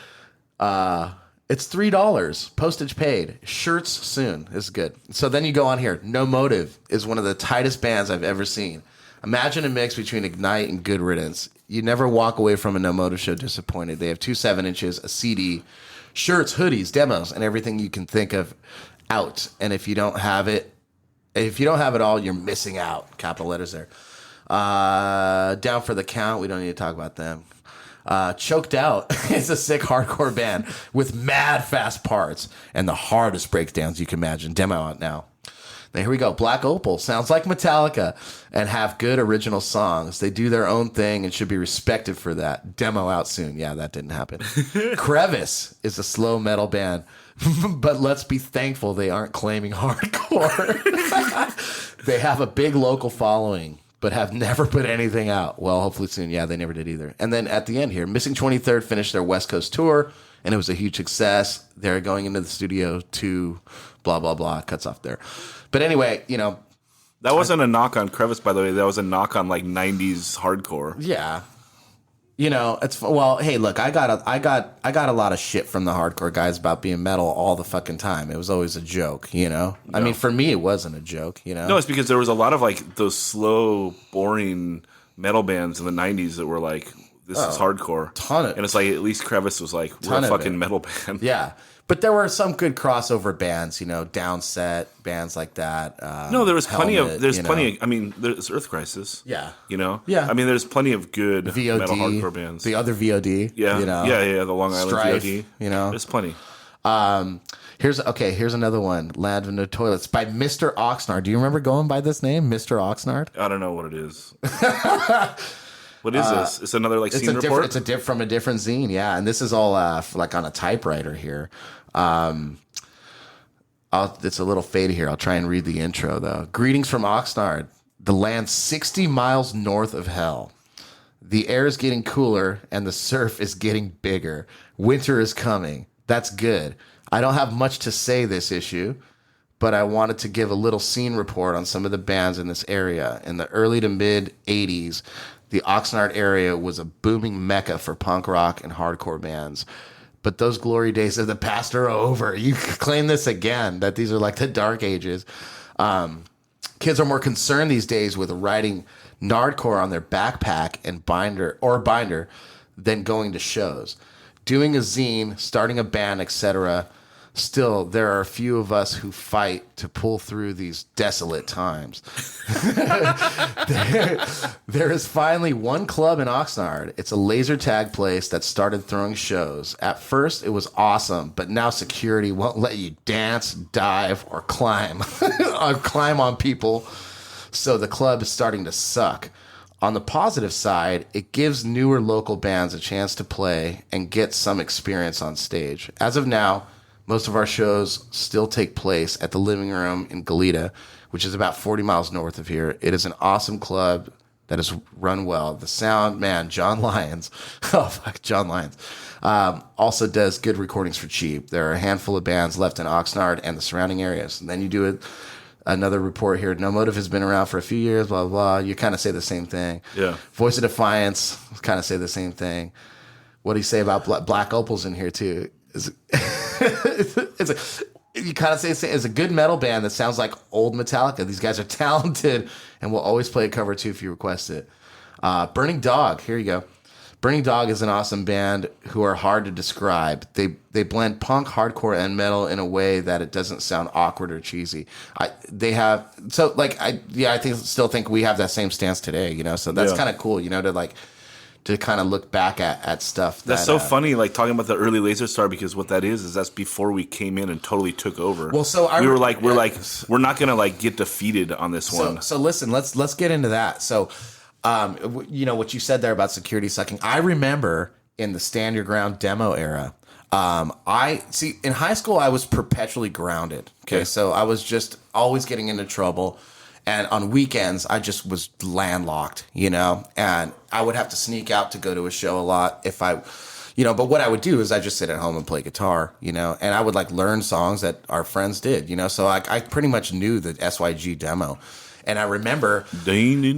It's $3, postage paid, shirts soon. This is good. So then you go on here. No Motiv is one of the tightest bands I've ever seen. Imagine a mix between Ignite and Good Riddance. You never walk away from a No Motiv show disappointed. They have 2 7-inches, a CD, shirts, hoodies, demos, and everything you can think of out. And if you don't have it all, you're missing out. Capital letters there. Down for the Count. We don't need to talk about them. Choked Out is a sick hardcore band with mad fast parts and the hardest breakdowns you can imagine. Demo out now. Now, here we go. Black Opal sounds like Metallica and have good original songs. They do their own thing and should be respected for that. Demo out soon. Yeah, that didn't happen. Crevice is a slow metal band, but let's be thankful they aren't claiming hardcore. They have a big local following, but have never put anything out. Well, hopefully soon. Yeah, they never did either. And then at the end here, Missing 23rd finished their West Coast tour, and it was a huge success. They're going into the studio to blah, blah, blah. Cuts off there. But anyway, you know. That wasn't a knock on Crevice, by the way. That was a knock on like 90s hardcore. Yeah. You know, it's well. Hey, look, I got a lot of shit from the hardcore guys about being metal all the fucking time. It was always a joke, you know. I mean, for me, it wasn't a joke, you know. No, it's because there was a lot of like those slow, boring metal bands in the 90s that were like, this is hardcore. Ton of- and it's like at least Crevice was like, we're Ton a of fucking it. metal band. Yeah, but there were some good crossover bands, you know, Downset bands like that. No, there was plenty Helmet, of. There's you know. plenty. Of, I mean, there's Earth Crisis. Yeah. You know. Yeah. I mean, there's plenty of good VOD, metal hardcore bands. the other VOD. Yeah. You know, Yeah. The Long Island Strife, VOD. you know. There's plenty. Here's another one. Land of No Toilets by Mr. Oxnard. Do you remember going by this name, Mr. Oxnard? I don't know what it is. What is this? It's another like scene report? It's from a different zine, yeah. And this is all like on a typewriter here. It's a little faded here. I'll try and read the intro, though. Greetings from Oxnard, the land 60 miles north of hell. The air is getting cooler and the surf is getting bigger. Winter is coming. That's good. I don't have much to say this issue, but I wanted to give a little scene report on some of the bands in this area. In the early to mid 80s, the Oxnard area was a booming mecca for punk rock and hardcore bands. But those glory days of the past are over. You claim this again, that these are like the dark ages. Kids are more concerned these days with writing Nardcore on their backpack and binder than going to shows. Doing a zine, starting a band, etc. Still, there are a few of us who fight to pull through these desolate times. There is finally one club in Oxnard. It's a laser tag place that started throwing shows. At first, it was awesome, but now security won't let you dance, dive, or climb on people. So the club is starting to suck. On the positive side, it gives newer local bands a chance to play and get some experience on stage. As of now, most of our shows still take place at the Living Room in Goleta, which is about 40 miles north of here. It is an awesome club that is run well. The sound man, John Lyons, John Lyons, also does good recordings for cheap. There are a handful of bands left in Oxnard and the surrounding areas. And then you do another report here. No Motiv has been around for a few years, blah, blah, blah. You kind of say the same thing. Yeah. Voice of Defiance, kind of say the same thing. What do you say about Black Opal's in here, too? You kind of say it's a good metal band that sounds like old Metallica. These guys are talented and will always play a cover, too, if you request it. Burning Dog, here you go. Burning Dog is an awesome band who are hard to describe. They blend punk, hardcore, and metal in a way that it doesn't sound awkward or cheesy. I still think we have that same stance today, you know. So that's kind of cool, you know, to kind of look back at stuff. That's so funny, like talking about the early Lazerstar, because what that is that's before we came in and totally took over. Well, so we're not gonna like get defeated on this one. So listen, let's get into that. So. You know, what you said there about security sucking. I remember in the Stand Your Ground demo era, in high school, I was perpetually grounded. Okay. So I was just always getting into trouble. And on weekends, I just was landlocked, you know, and I would have to sneak out to go to a show a lot but what I would do is I just sit at home and play guitar, you know, and I would like learn songs that our friends did, you know, so I pretty much knew the SYG demo. And I remember, exactly.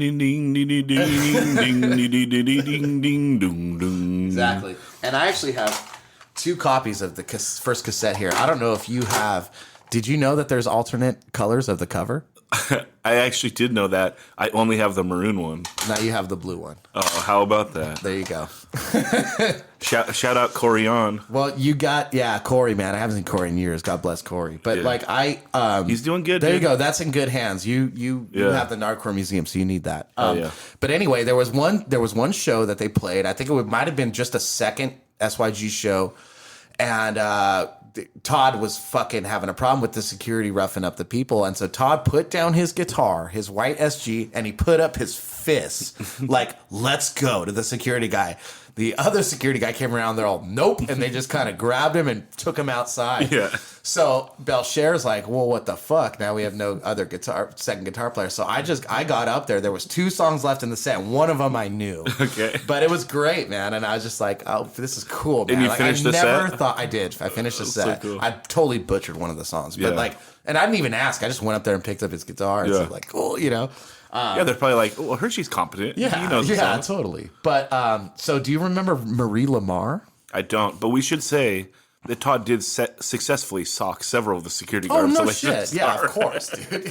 And I actually have 2 copies of the first cassette here. I don't know if you have. Did you know that there's alternate colors of the cover? I actually did know that. I only have the maroon one. Now you have the blue one. Oh, how about that? There you go. Shout out Corey on. Well, you got Corey, man. I haven't seen Corey in years. God bless Corey. But he's doing good. There you go. That's in good hands. You have the Nardcore Museum, so you need that. But anyway, there was one show that they played. I think might have been just a second SYG show, and Todd was fucking having a problem with the security roughing up the people. And so Todd put down his guitar, his white SG, and he put up his fist like, let's go, to the security guy. The other security guy came around, they're all, nope. And they just kind of grabbed him and took him outside. Yeah. So Belcher's like, well, what the fuck? Now we have no other second guitar player. So I got up there. There was 2 songs left in the set. One of them I knew. Okay. But it was great, man. And I was just like, oh, this is cool, man. And you finished the set? I never thought I did. I finished the set. So cool. I totally butchered one of the songs. But and I didn't even ask. I just went up there and picked up his guitar. And so like, cool, you know. They're probably like, well, Hershey's competent. Yeah, he knows the song. Totally. But so do you remember Marie Lamar? I don't, but we should say that Todd did successfully sock several of the security guards. Oh, no shit. Yeah, of course, dude.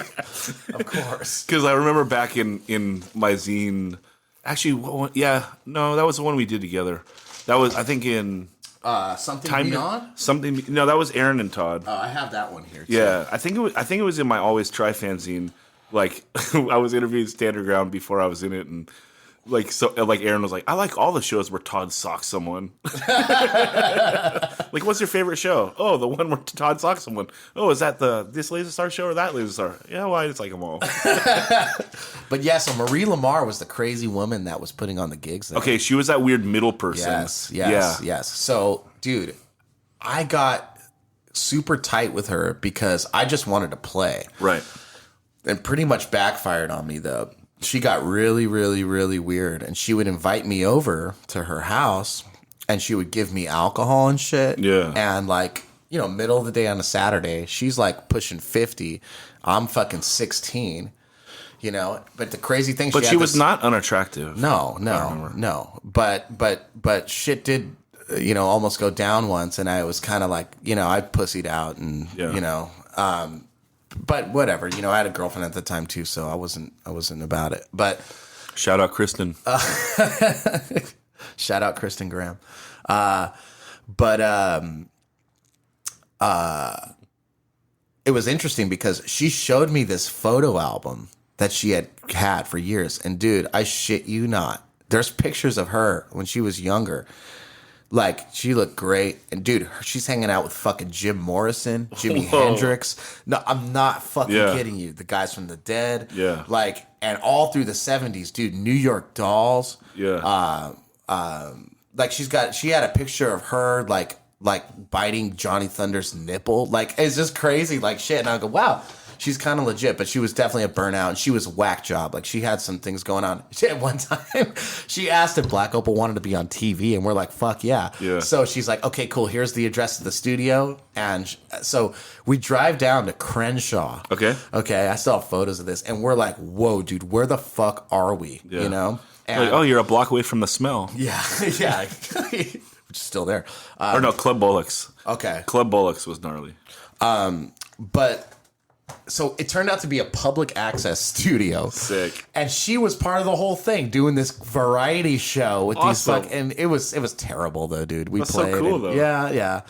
Of course. Because I remember back in my zine, actually, that was the one we did together. That was, I think, in... Something Beyond? No, that was Aaron and Todd. Oh, I have that one here, too. Yeah, I think it was in my Always Try fanzine. Like, I was interviewing Stand Your Ground before I was in it, and Like Aaron was like, I like all the shows where Todd socks someone. Like, what's your favorite show? Oh, the one where Todd socks someone. Oh, is that this Lazerstar show or that Lazerstar? Yeah, well, I just like them all. But yeah, so Marie Lamar was the crazy woman that was putting on the gigs there. Okay, she was that weird middle person. Yes. So, dude, I got super tight with her because I just wanted to play. Right. And pretty much backfired on me, though. She got really, really, really weird. And she would invite me over to her house and she would give me alcohol and shit. Yeah. And like, you know, middle of the day on a Saturday, she's like pushing 50. I'm fucking 16, you know. But the crazy thing, but she was not unattractive. No. But shit did, you know, almost go down once. And I was kind of like, you know, I pussied out and, you know, but whatever, you know, I had a girlfriend at the time too, so I wasn't about it. But shout out Kristen. Shout out Kristen Graham. It was interesting because she showed me this photo album that she had for years, and dude, I shit you not, there's pictures of her when she was younger. Like, she looked great. And, dude, she's hanging out with fucking Jim Morrison, Jimi Hendrix. No, I'm not fucking kidding you. The guys from The Dead. Yeah. Like, and all through the 70s, dude, New York Dolls. Yeah. Like, she had a picture of her, like biting Johnny Thunder's nipple. Like, it's just crazy, like, shit. And I go, wow. She's kind of legit, but she was definitely a burnout, and she was a whack job. Like, she had some things going on. At one time, she asked if Black Opal wanted to be on TV, and we're like, fuck yeah. So she's like, okay, cool, here's the address of the studio. And so we drive down to Crenshaw. Okay, I still have photos of this, and we're like, whoa, dude, where the fuck are we? Yeah. You know? And, like, oh, you're a block away from the smell. Yeah. Which is still there. Or no, Club Bullocks. Okay. Club Bullocks was gnarly. But... So it turned out to be a public access studio. Sick. And she was part of the whole thing, doing this variety show with these and it was terrible though, dude. We That's played. So cool though. Yeah.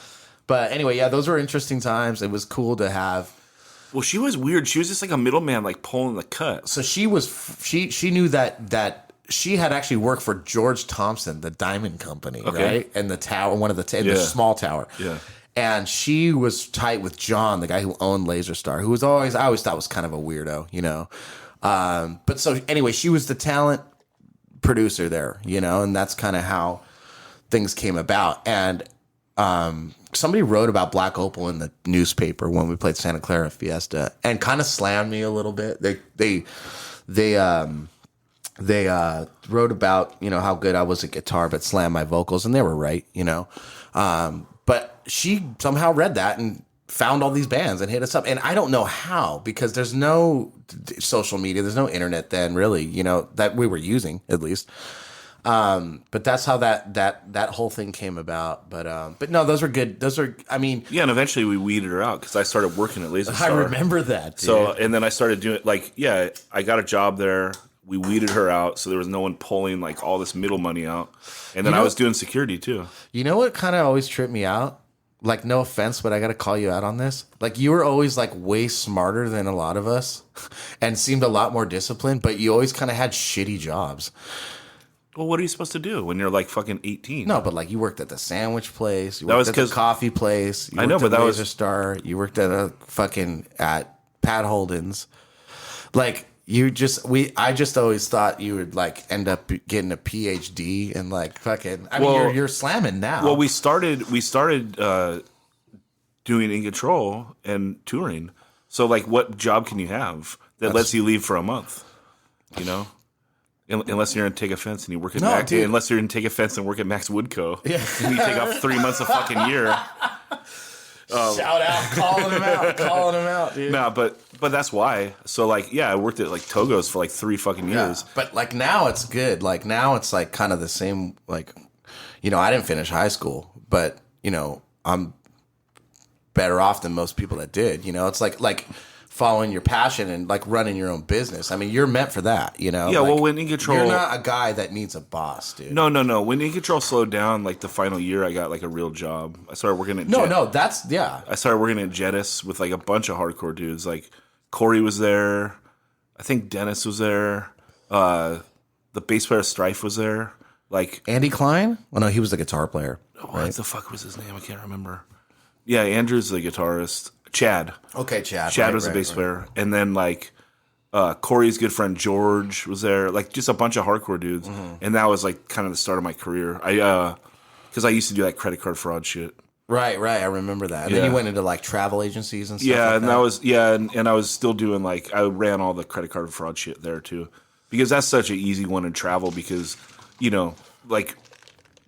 But anyway, yeah, those were interesting times. It was cool to have. Well, she was weird. She was just like a middleman, like pulling the cut. So she knew that she had actually worked for George Thompson, the diamond company, right? And the tower, one of the the small tower. Yeah. And she was tight with John, the guy who owned Lazerstar, who was I always thought was kind of a weirdo, you know. But so anyway, she was the talent producer there, you know, and that's kind of how things came about. And somebody wrote about Black Opal in the newspaper when we played Santa Clara Fiesta, and kind of slammed me a little bit. They wrote about, you know, how good I was at guitar, but slammed my vocals, and they were right, you know. But she somehow read that and found all these bands and hit us up. And I don't know how, because there's no social media, there's no internet then, really, you know, that we were using at least. But that's how that whole thing came about. But no, those were good. Those are, I mean, yeah. And eventually we weeded her out because I started working at Lazerstar. I remember that. Dude. So, and then I started doing I got a job there. We weeded her out, so there was no one pulling like all this middle money out. And then I was doing security too. You know what kind of always tripped me out? Like, no offense, but I got to call you out on this. Like, you were always like way smarter than a lot of us and seemed a lot more disciplined, but you always kind of had shitty jobs. Well, what are you supposed to do when you're like fucking 18? No, but like you worked at the sandwich place, you worked at the coffee place, you worked at Lazerstar, you worked at Pat Holden's. Like, I just always thought you would like end up getting a PhD and like fucking. I mean, you're slamming now. Well, we started doing In Control and touring. So like, what job can you have that lets you leave for a month? You know, unless you're in Take Offense and you work at Max. Unless you're in Take Offense and work at Max Woodco. Yeah, and you take off 3 months a fucking year. Shout out, calling him out, dude. No, but that's why. So like, yeah, I worked at like Togo's for like 3 fucking years. Yeah, but like now it's good. Like now it's like kind of the same. Like, you know, I didn't finish high school, but you know, I'm better off than most people that did. You know, it's like following your passion and like running your own business. I mean, you're meant for that, you know? Yeah, like, well, when In Control... You're not a guy that needs a boss, dude. No. When In Control slowed down, like the final year, I got like a real job. I started working at... I started working at Jettis with like a bunch of hardcore dudes. Like Corey was there. I think Dennis was there. The The bass player Strife was there. Like Andy Klein? Oh no, he was the guitar player. what the fuck was his name? I can't remember. Yeah, Andrew's the guitarist. Chad. Okay, Chad. Chad was the bass player, and then like Corey's good friend George was there. Like just a bunch of hardcore dudes, and that was like kind of the start of my career. Because I used to do like credit card fraud shit. Right. I remember that. And then you went into like travel agencies and stuff. Yeah, like and that was and I was still doing like I ran all the credit card fraud shit there too, because that's such an easy one in travel because like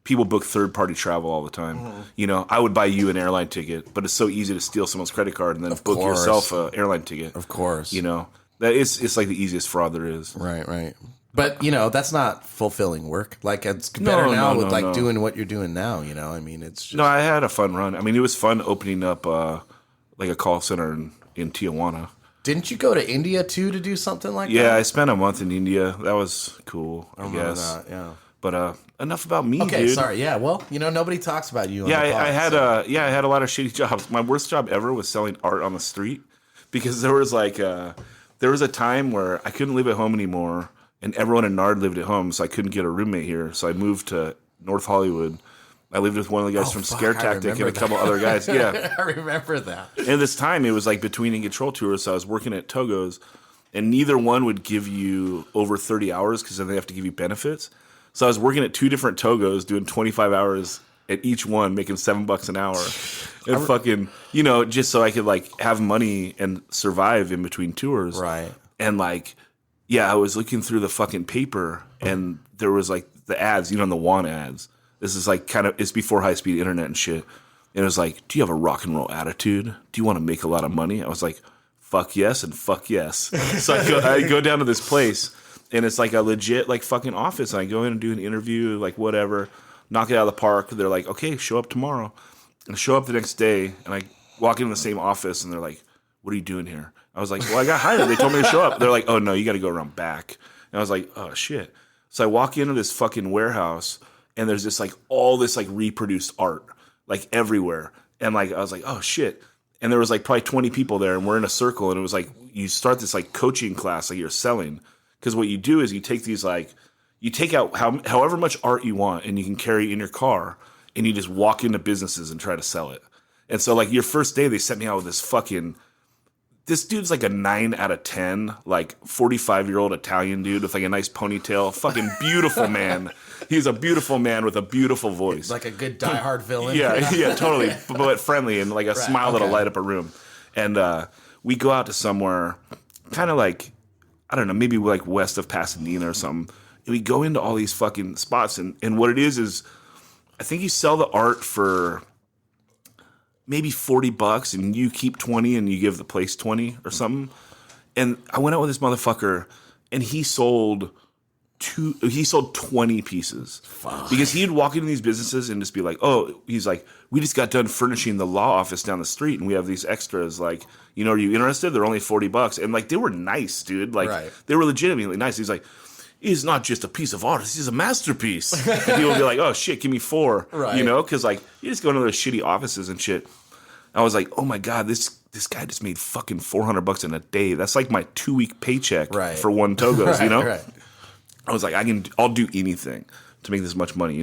people book third party travel all the time. I would buy you an airline ticket, but it's so easy to steal someone's credit card and then book yourself an airline ticket. Of course, that it's like the easiest fraud there is. Right. But that's not fulfilling work. Like it's better now doing what you're doing now. I mean, it's just... No, I had a fun run. I mean, it was fun opening up like a call center in Tijuana. Didn't you go to India too to do something like that? Yeah, I spent a month in India. That was cool. I guess. That, yeah. But enough about me, okay, dude. Sorry. Yeah. Well, nobody talks about you. Yeah, on the pod, I had a lot of shitty jobs. My worst job ever was selling art on the street because there was a time where I couldn't live at home anymore. And everyone in Nard lived at home, so I couldn't get a roommate here. So I moved to North Hollywood. I lived with one of the guys from Scare Tactic and a couple other guys. Yeah, I remember that. And this time, it was like between In Control tours, so I was working at Togo's, and neither one would give you over 30 hours because then they have to give you benefits. So I was working at 2 different Togo's, doing 25 hours at each one, making $7 an hour, and fucking, just so I could like have money and survive in between tours. Right. And like... Yeah, I was looking through the fucking paper, and there was like the ads, the want ads. This is like it's before high speed internet and shit. And it was like, do you have a rock and roll attitude? Do you want to make a lot of money? I was like, fuck yes and fuck yes. So I go down to this place, and it's like a legit like fucking office. And I go in and do an interview, like whatever, knock it out of the park. They're like, okay, show up tomorrow. And I show up the next day, and I walk into the same office, and they're like, what are you doing here? I was like, well, I got hired. They told me to show up. They're like, oh, no, you got to go around back. And I was like, oh, shit. So I walk into this fucking warehouse, and there's this, like, all this, like, reproduced art, like, everywhere. And, like, I was like, oh, shit. And there was, like, probably 20 people there, and we're in a circle. And it was, like, you start this, like, coaching class, like, you're selling. Because what you do is you take these, like, you take out however much art you want, and you can carry in your car, and you just walk into businesses and try to sell it. And so, like, your first day, they set me out with this fucking... This dude's like a 9 out of 10, like 45-year-old Italian dude with like a nice ponytail. Fucking beautiful man. He's a beautiful man with a beautiful voice. Like a good diehard villain. Yeah, totally. But friendly and like a smile that'll light up a room. And we go out to somewhere kind of like, I don't know, maybe like west of Pasadena or something. And we go into all these fucking spots. And what it is I think you sell the art for... maybe $40 and you keep 20 and you give the place 20 or something. And I went out with this motherfucker and he sold 20 pieces. Fuck. Because he'd walk into these businesses and just be like, oh, he's like, we just got done furnishing the law office down the street and we have these extras. Like, are you interested? They're only $40. And like, they were nice, dude. Like They were legitimately nice. He's like, he's not just a piece of art, he's a masterpiece. And people would be like, oh shit, give me 4. Right. Because like you just go into those shitty offices and shit. I was like, oh my God, this guy just made fucking $400 in a day. That's like my 2-week paycheck for one Togo's, Right. I was like, I'll do anything to make this much money,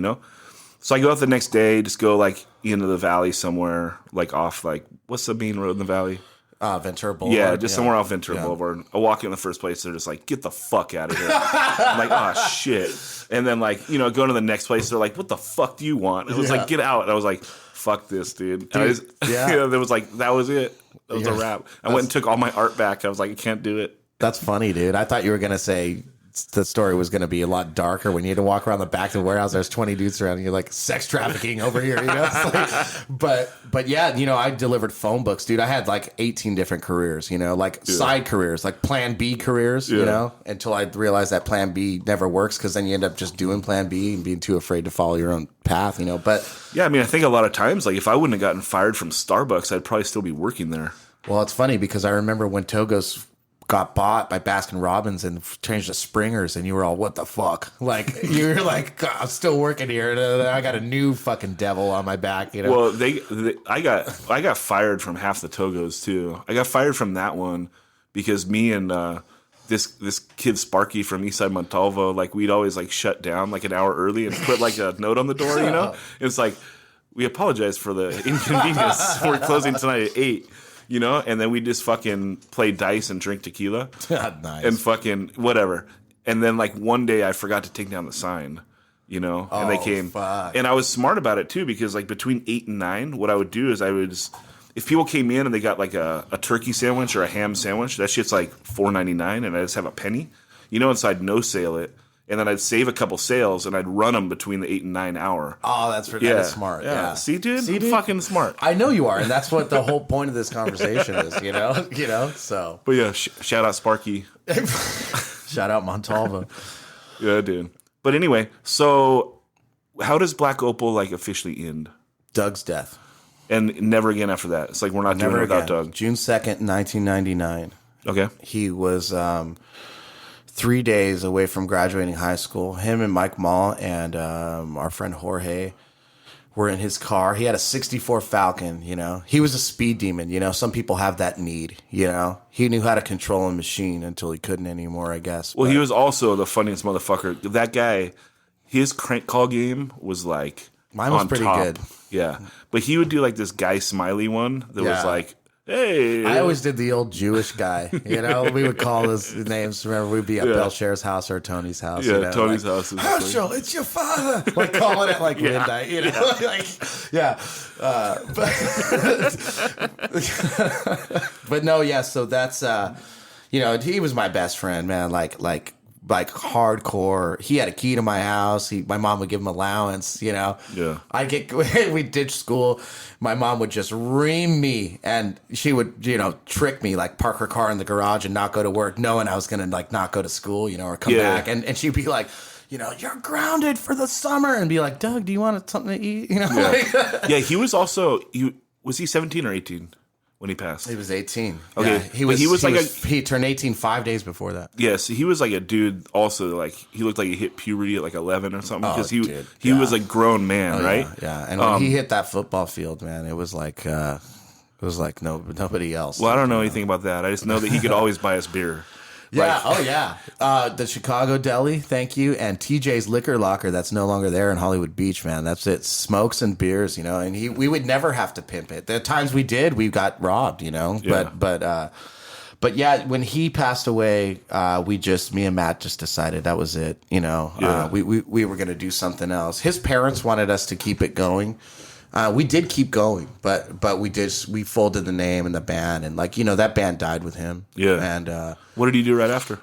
So I go out the next day, just go like into the valley somewhere, like off like, what's the main road in the valley? Ventura Boulevard. Yeah, just somewhere off Ventura Boulevard. I walk in the first place, they're just like, get the fuck out of here. I'm like, oh shit. And then like, go to the next place, they're like, what the fuck do you want? And it was like, get out. And I was like, fuck this, dude. There was like, that was it. That was a wrap. I went and took all my art back. I was like, I can't do it. That's funny, dude. I thought you were going to say the story was going to be a lot darker when you had to walk around the back of the warehouse. There's 20 dudes around and you're like, sex trafficking over here, It's like, but yeah, I delivered phone books, dude. I had like 18 different careers, like side careers, like plan B careers, until I realized that plan B never works because then you end up just doing plan B and being too afraid to follow your own path, But yeah, I mean, I think a lot of times, like if I wouldn't have gotten fired from Starbucks, I'd probably still be working there. Well, it's funny because I remember when Togo's got bought by Baskin Robbins and changed to Springers, and you were all, what the fuck? Like, you were like, I'm still working here, and I got a new fucking devil on my back, Well, I got fired from half the Togos, too. I got fired from that one because me and this kid Sparky from Eastside Montalvo, like we'd always like shut down like an hour early and put like a note on the door, you know? It's like, we apologize for the inconvenience. We're closing tonight at 8, you know? And then we just fucking play dice and drink tequila. Nice. And fucking whatever. And then like one day I forgot to take down the sign, you know? And they came. Fuck. And I was smart about it too, because like between 8 and 9, what I would do is if people came in and they got like a turkey sandwich or a ham sandwich, that shit's like $4.99 and I just have a penny, you know? And so I'd no sale it. And then I'd save a couple sales and I'd run them between the 8 and 9 hour. Oh, that is smart. Yeah. See, dude? I'm fucking smart. I know you are, and that's what the whole point of this conversation is, you know? So. But yeah, shout out Sparky. Shout out Montalvo. Yeah, dude. But anyway, so how does Black Opal like officially end? Doug's death. And never again after that. It's like we're not doing it without Doug. June 2nd, 1999. Okay. He was 3 days away from graduating high school. Him and Mike Mall and our friend Jorge were in his car. He had a 64 Falcon, you know. He was a speed demon, you know. Some people have that need, you know. He knew how to control a machine until he couldn't anymore, I guess. Well, he was also the funniest motherfucker. That guy, his crank call game was like mine was on pretty top. good. Yeah. But he would do like this Guy Smiley one that was like, hey. I always did the old Jewish guy, you know. We would call his names. Remember, we'd be at Belcher's house or Tony's house. Yeah, you know? Tony's house. Is Herschel, it's your father. Like calling it like midnight, you know. Like, yeah. But no, yeah. So that's you know, he was my best friend, man. Like hardcore. He had a key to my house. My mom would give him allowance, you know. Yeah. We ditched school. My mom would just ream me, and she would, you know, trick me, like park her car in the garage and not go to work, knowing I was gonna like not go to school, you know, or come back, and she'd be like, you know, you're grounded for the summer, and be like, Doug, do you want something to eat? You know. Yeah. Yeah. He was also was he 17 or 18 when he passed? He was 18. Okay. Yeah, he turned 18 5 days before that. Yes, he was like a dude. Also, like he looked like he hit puberty at like 11 or something because he was a grown man, right? Yeah. And when he hit that football field, man, it was like nobody else. Well, I don't know anything about that. I just know that he could always buy us beer. Yeah. The Chicago Deli, thank you, and TJ's Liquor Locker that's no longer there in Hollywood Beach, man. That's it. Smokes and beers, you know. And we would never have to pimp it. The times we did, we got robbed, you know. Yeah. But yeah, when he passed away, me and Matt just decided that was it, you know. Yeah. We were gonna do something else. His parents wanted us to keep it going. We did keep going, but we folded the name and the band, and like, you know, that band died with him. Yeah. And what did you do right after?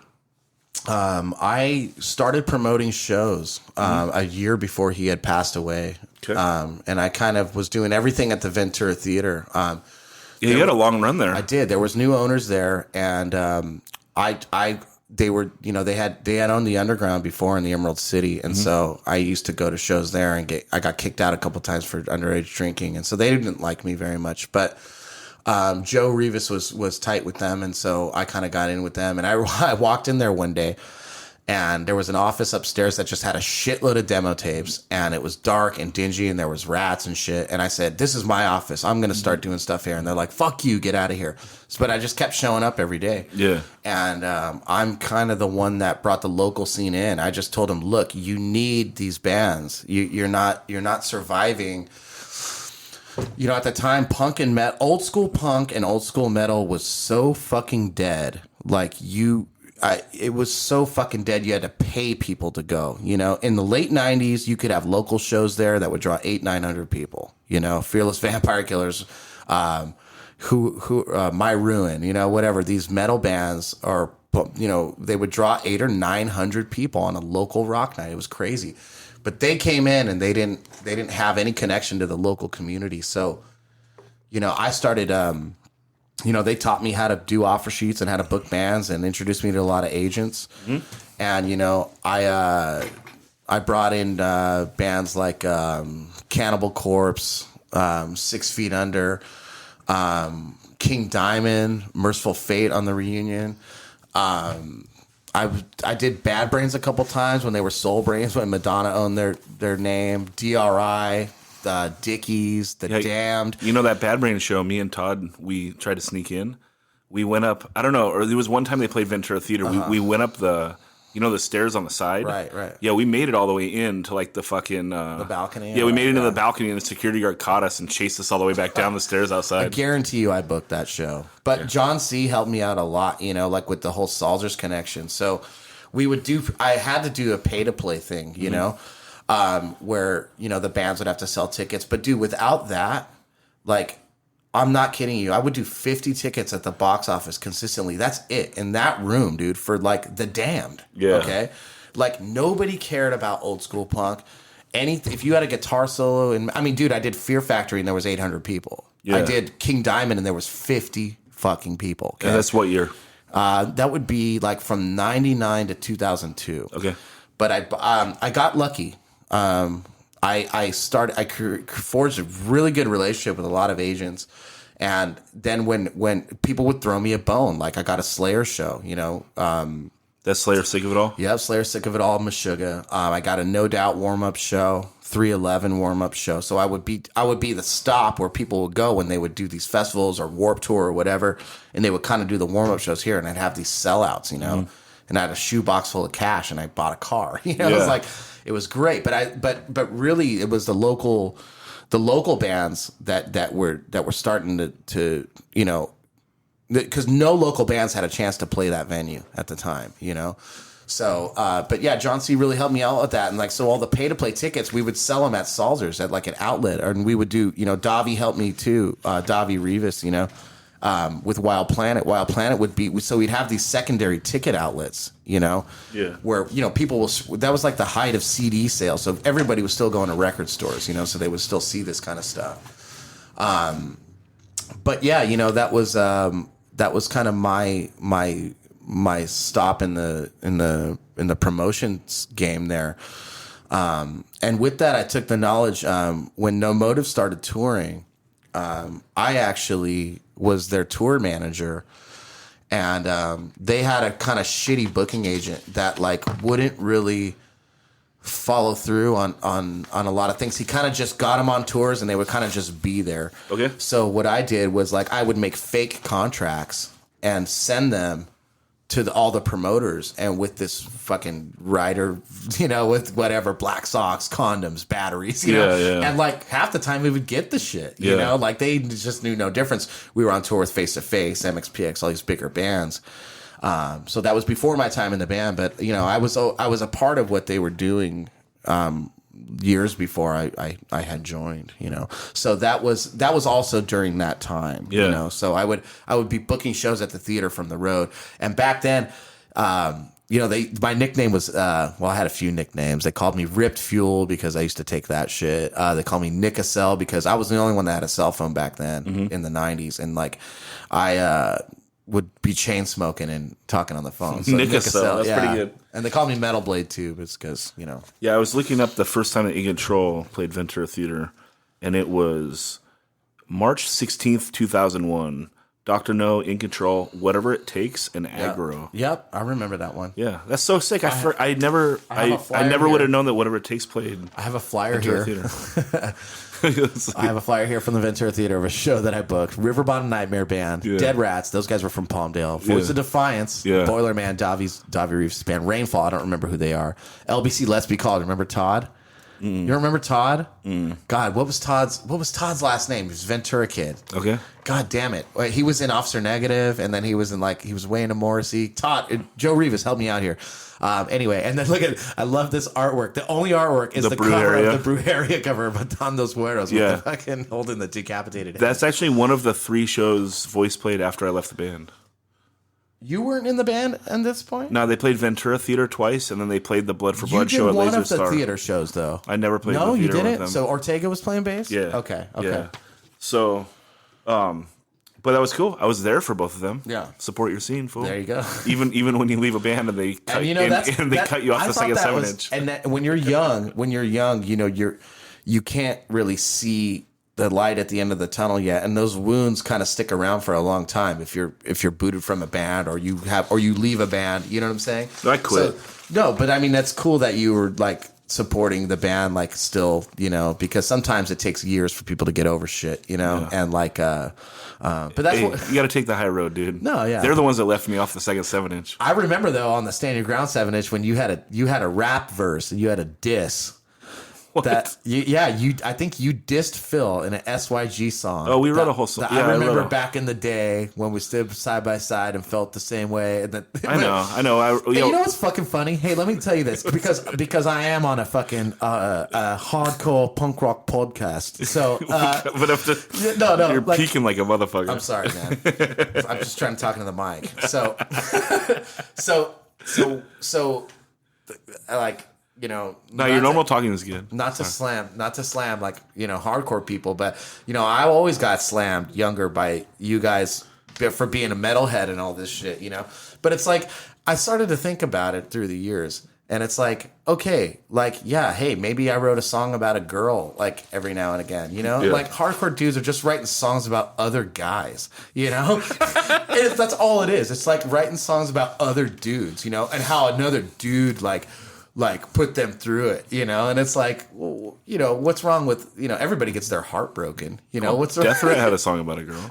I started promoting shows a year before he had passed away. Okay. And I kind of was doing everything at the Ventura Theater. You had a long run there. I did. There was new owners there, and they were, you know, they had owned the Underground before in the Emerald City, and so I used to go to shows there, and I got kicked out a couple times for underage drinking, and so they didn't like me very much. But Joe Rivas was tight with them, and so I kind of got in with them. And I walked in there one day, and there was an office upstairs that just had a shitload of demo tapes, and it was dark and dingy, and there was rats and shit. And I said, "This is my office. I'm going to start doing stuff here." And they're like, "Fuck you, get out of here." But I just kept showing up every day. Yeah. And I'm kind of the one that brought the local scene in. I just told them, "Look, you need these bands. You're not surviving." You know, at the time, punk and metal, old school punk and old school metal was so fucking dead. Like it was so fucking dead. You had to pay people to go. You know, in the late '90s, you could have local shows there that would draw 800-900 people. You know, Fearless Vampire Killers, My Ruin. You know, whatever. These metal bands are, you know, they would draw 800 or 900 people on a local rock night. It was crazy. But they came in and they didn't have any connection to the local community. So, you know, I started. You know, they taught me how to do offer sheets and how to book bands and introduced me to a lot of agents. Mm-hmm. And, you know, I brought in bands like Cannibal Corpse, 6 Feet Under, King Diamond, Merciful Fate on the Reunion. I did Bad Brains a couple times when they were Soul Brains, when Madonna owned their name, DRI. Dickies, The Damned. You know that Bad Brain show, me and Todd, we tried to sneak in. we went up. I don't know, or there was one time they played Ventura Theater. We went up the stairs on the side. Right. Yeah, we made it all the way in to like the fucking the balcony. Yeah, we made it into the balcony, and the security guard caught us and chased us all the way back down the stairs outside. I guarantee you, I booked that show. But John C. helped me out a lot. Like with the whole Salzers connection. So we would do. I had to do a pay to play thing. Where the bands would have to sell tickets. But dude, without that, like, I'm not kidding you. I would do 50 tickets at the box office consistently. That's it in that room, dude, for like The Damned. Yeah. Okay. Like nobody cared about old school punk. If you had a guitar solo, and I mean, dude, I did Fear Factory and there was 800 people. Yeah. I did King Diamond and there was 50 fucking people. Okay? And that's what year? That would be like from 99 to 2002. Okay. But I got lucky. I forged a really good relationship with a lot of agents, and then when people would throw me a bone, like I got a Slayer show, That's Slayer Sick of It All? Yeah, Slayer Sick of It All, Meshuggah. I got a No Doubt warm-up show, 311 warm-up show. So I would be the stop where people would go when they would do these festivals or Warp Tour or whatever, and they would kind of do the warm-up shows here, and I'd have these sellouts, and I had a shoebox full of cash, and I bought a car. It was like, it was great. But really, it was the local bands that were starting to because no local bands had a chance to play that venue at the time, So, but yeah, John C. really helped me out with that. And like, so all the pay to play tickets, we would sell them at Salzers at like an outlet, and we would do, Davi helped me too, Davi Rivas, with Wild Planet. Wild Planet would be, so we'd have these secondary ticket outlets, where, people that was like the height of CD sales. So everybody was still going to record stores, so they would still see this kind of stuff. But yeah, that was kind of my stop in the promotions game there. And with that, I took the knowledge, when No Motiv started touring, I actually was their tour manager, and they had a kind of shitty booking agent that like wouldn't really follow through on a lot of things. He kind of just got them on tours, and they would kind of just be there. Okay. So what I did was like I would make fake contracts and send them to all the promoters, and with this fucking rider, with whatever, black socks, condoms, batteries, and like half the time we would get the shit, like they just knew no difference. We were on tour with Face to Face, MXPX, all these bigger bands. So that was before my time in the band, but I was a part of what they were doing years before I had joined. So that was also during that time. So I would be booking shows at the theater from the road, and back then, my nickname was I had a few nicknames. They called me Ripped Fuel because I used to take that shit. They called me Nickacell because I was the only one that had a cell phone back then in the 90s, and like I would be chain smoking and talking on the phone. So Nickacell, that's pretty good. And they called me Metal Blade too, because Yeah, I was looking up the first time that In Control played Ventura Theater, and it was March 16th, 2001. Dr. No, In Control, Whatever It Takes, and Aggro. Yep, I remember that one. Yeah, that's so sick. I never would have known that Whatever It Takes played. I have a flyer here. I have a flyer here from the Ventura Theater of a show that I booked. River Bottom Nightmare Band, Dead Rats. Those guys were from Palmdale. Voice of Defiance, Boiler Man, Davi Reeves band, Rainfall. I don't remember who they are. LBC Let's Be Called. Remember Todd? You remember Todd? God, what was Todd's last name? He was Ventura Kid. Okay. God damn it. He was in Officer Negative, and then he was way into Morrissey. Todd, Joe Rivas, help me out here. Anyway, and then I love this artwork. The only artwork is the cover of the Brujeria cover of Don Dos Muertos with the fucking holding the decapitated head. That's actually one of the 3 shows voice played after I left the band. You weren't in the band at this point? No, they played Ventura Theater twice, and then they played the Blood for Blood show at Lazerstar. You did one of the theater shows, though. I never played the theater you didn't? with them. So Ortega was playing bass? Yeah. Okay. Yeah. So, but that was cool. I was there for both of them. Yeah. Support your scene, fool. There you go. Even when you leave a band and they cut, cut you off the second 7-inch. And when you're young, you can't really see the light at the end of the tunnel yet, and those wounds kind of stick around for a long time if you're booted from a band or you leave a band, you know what I'm saying? I quit. No, but I mean that's cool that you were like supporting the band, like still, because sometimes it takes years for people to get over shit, and like, but that's what you got to take the high road, dude. No, yeah, they're the ones that left me off the second 7-inch. I remember though on the Stand Your Ground 7-inch when you had a rap verse and you had a diss. What? I think you dissed Phil in an SYG song. Oh, we wrote a whole song. I remember back in the day when we stood side by side and felt the same way. And I know. You know what's fucking funny? Hey, let me tell you this because I am on a fucking hardcore punk rock podcast. So, you're peaking like a motherfucker. I'm sorry, man. I'm just trying to talk into the mic. So, like. No, your normal talking is good. Not to slam like, hardcore people, but, I always got slammed younger by you guys for being a metalhead and all this shit, But it's like, I started to think about it through the years, and it's like, okay, like, yeah, hey, maybe I wrote a song about a girl, like, every now and again, Yeah. Like, hardcore dudes are just writing songs about other guys, That's all it is. It's like writing songs about other dudes, and how another dude, like put them through it, and it's like, well, what's wrong with, everybody gets their heart broken, what's Death Threat had a song about a girl.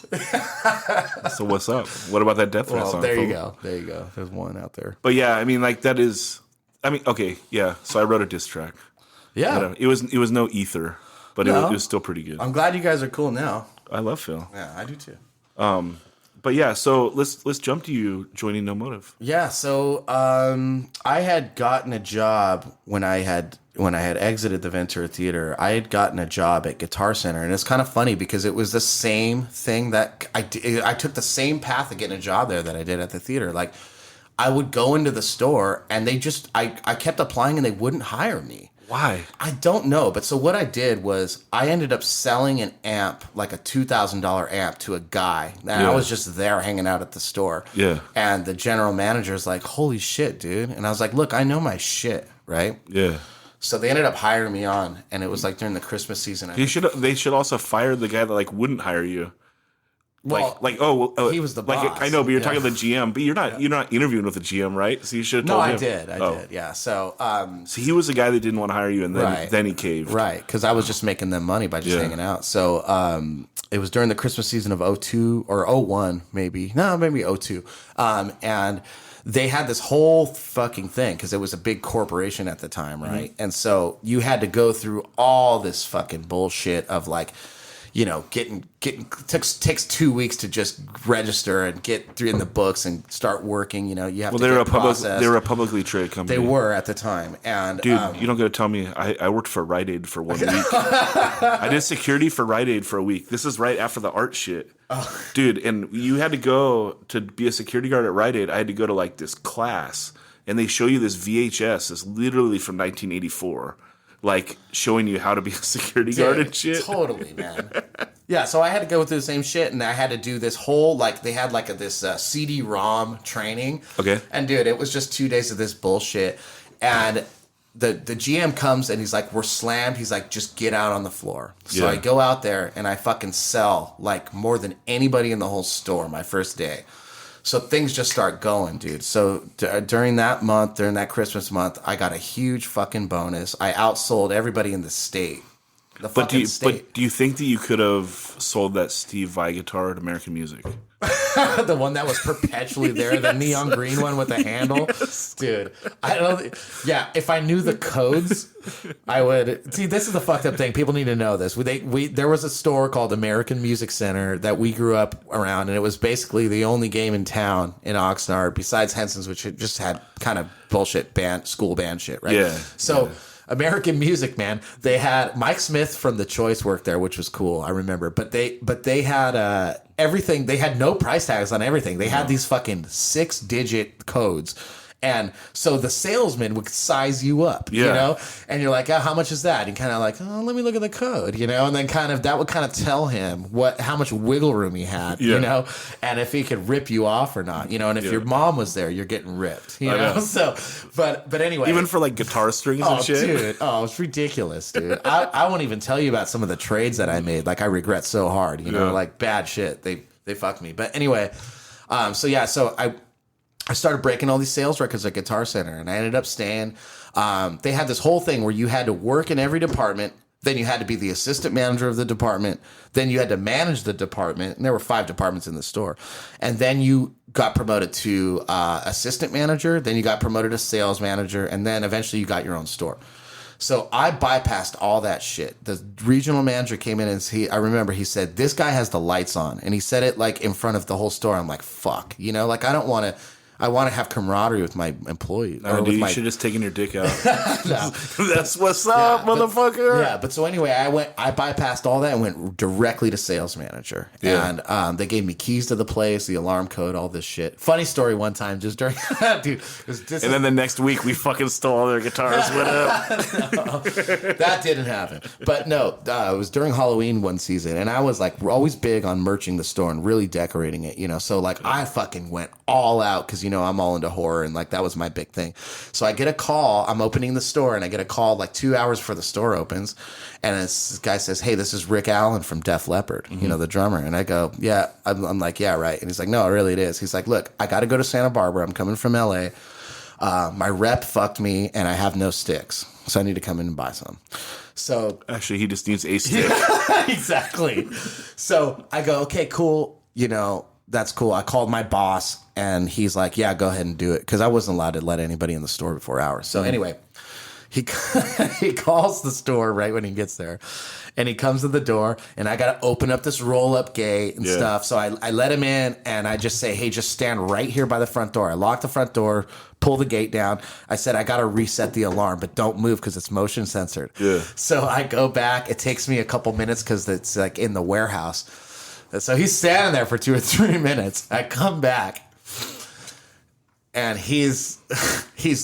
So what's up? What about that Death Threat song? There you go. There's one out there. But yeah, I mean, like okay, yeah. So I wrote a diss track. Yeah. It was no ether, but it was still pretty good. I'm glad you guys are cool now. I love Phil. Yeah, I do too. But yeah, so let's jump to you joining No Motiv. Yeah, so I had gotten a job when I had exited the Ventura Theater. I had gotten a job at Guitar Center, and it's kind of funny because it was the same thing that I took the same path of getting a job there that I did at the theater. Like, I would go into the store, and I kept applying, and they wouldn't hire me. Why? I don't know. But so what I did was I ended up selling an amp, like a $2,000 amp, to a guy. And I was just there hanging out at the store. Yeah. And the general manager's like, holy shit, dude. And I was like, look, I know my shit, right? Yeah. So they ended up hiring me on. And it was like during the Christmas season. They should also fire the guy that like wouldn't hire you. Well, he was the boss. I know, but you're talking to the GM, but you're not interviewing with the GM, right? So you should have told him. No, I did, yeah. So, so he was the guy that didn't want to hire you, and then he caved, right? Because I was just making them money by just hanging out. So, it was during the Christmas season of 02 or 01, maybe 02, and they had this whole fucking thing because it was a big corporation at the time, right? Mm-hmm. And so you had to go through all this fucking bullshit of like, getting takes 2 weeks to just register and get through in the books and start working. You have to get processed. They were a publicly traded company. They were at the time, and dude, you don't got to tell me. I worked for Rite Aid for 1 week. I did security for Rite Aid for a week. This is right after the art shit, dude. And you had to go to be a security guard at Rite Aid. I had to go to like this class, and they show you this VHS. It's literally from 1984. Like showing you how to be a security guard and shit. Totally, man. Yeah, so I had to go through the same shit, and I had to do this whole they had this CD-ROM training. Okay. And dude, it was just 2 days of this bullshit, and the GM comes and he's like, "We're slammed." He's like, "Just get out on the floor." So I go out there and I fucking sell like more than anybody in the whole store my first day. So things just start going, dude. So during that Christmas month, I got a huge fucking bonus. I outsold everybody in the state. But do you think that you could have sold that Steve Vai guitar at American Music? The one that was perpetually there, the neon green one with the handle, dude. I don't. Yeah, if I knew the codes, I would. See, this is the fucked up thing. People need to know this. There was a store called American Music Center that we grew up around, and it was basically the only game in town in Oxnard besides Henson's, which just had kind of bullshit school band shit, right? Yeah. So. Yeah. American Music, man. They had Mike Smith from The Choice worked there, which was cool. I remember, but they had everything. They had no price tags on everything. They had these fucking 6-digit codes. And so the salesman would size you up, and you're like, oh, how much is that? And kind of like, oh, let me look at the code, and then that would kind of tell him how much wiggle room he had, and if he could rip you off or not, and if your mom was there, you're getting ripped, So, but anyway, even for like guitar strings and shit, dude, it's ridiculous, dude. I won't even tell you about some of the trades that I made. Like I regret so hard, like bad shit. They fucked me. But anyway, so I started breaking all these sales records at Guitar Center, and I ended up staying. They had this whole thing where you had to work in every department. Then you had to be the assistant manager of the department. Then you had to manage the department. And there were 5 departments in the store. And then you got promoted to assistant manager. Then you got promoted to sales manager. And then eventually you got your own store. So I bypassed all that shit. The regional manager came in and I remember he said, this guy has the lights on. And he said it like in front of the whole store. I'm like, fuck. You know, like I want to have camaraderie with my employees. No, dude, you should have just taken your dick out. No. That's what's up, motherfucker. Yeah, but so anyway, I bypassed all that and went directly to sales manager. Yeah. And they gave me keys to the place, the alarm code, all this shit. Funny story one time, just during dude. Then the next week, we fucking stole all their guitars. What up? No, that didn't happen. But no, it was during Halloween one season, and I was like always big on merching the store and really decorating it, you know. So like I fucking went all out because, you know, I'm all into horror and like that was my big thing. So I get a call, I'm opening the store and I get a call like 2 hours before the store opens. And this guy says, hey, this is Rick Allen from Def Leppard, you know, the drummer. And I go, yeah, I'm like, yeah, right. And he's like, no, really it is. He's like, look, I got to go to Santa Barbara. I'm coming from LA. My rep fucked me and I have no sticks. So I need to come in and buy some. So actually, he just needs a stick. Exactly. So I go, okay, cool. You know, that's cool. I called my boss and he's like, yeah, go ahead and do it. Because I wasn't allowed to let anybody in the store before hours. So anyway, he calls the store right when he gets there. And he comes to the door and I got to open up this roll up gate and stuff. So I let him in and I just say, hey, just stand right here by the front door. I lock the front door, pull the gate down. I said, I got to reset the alarm, but don't move because it's motion censored. Yeah. So I go back. It takes me a couple minutes because it's like in the warehouse. So he's standing there for 2 or 3 minutes. I come back, and he's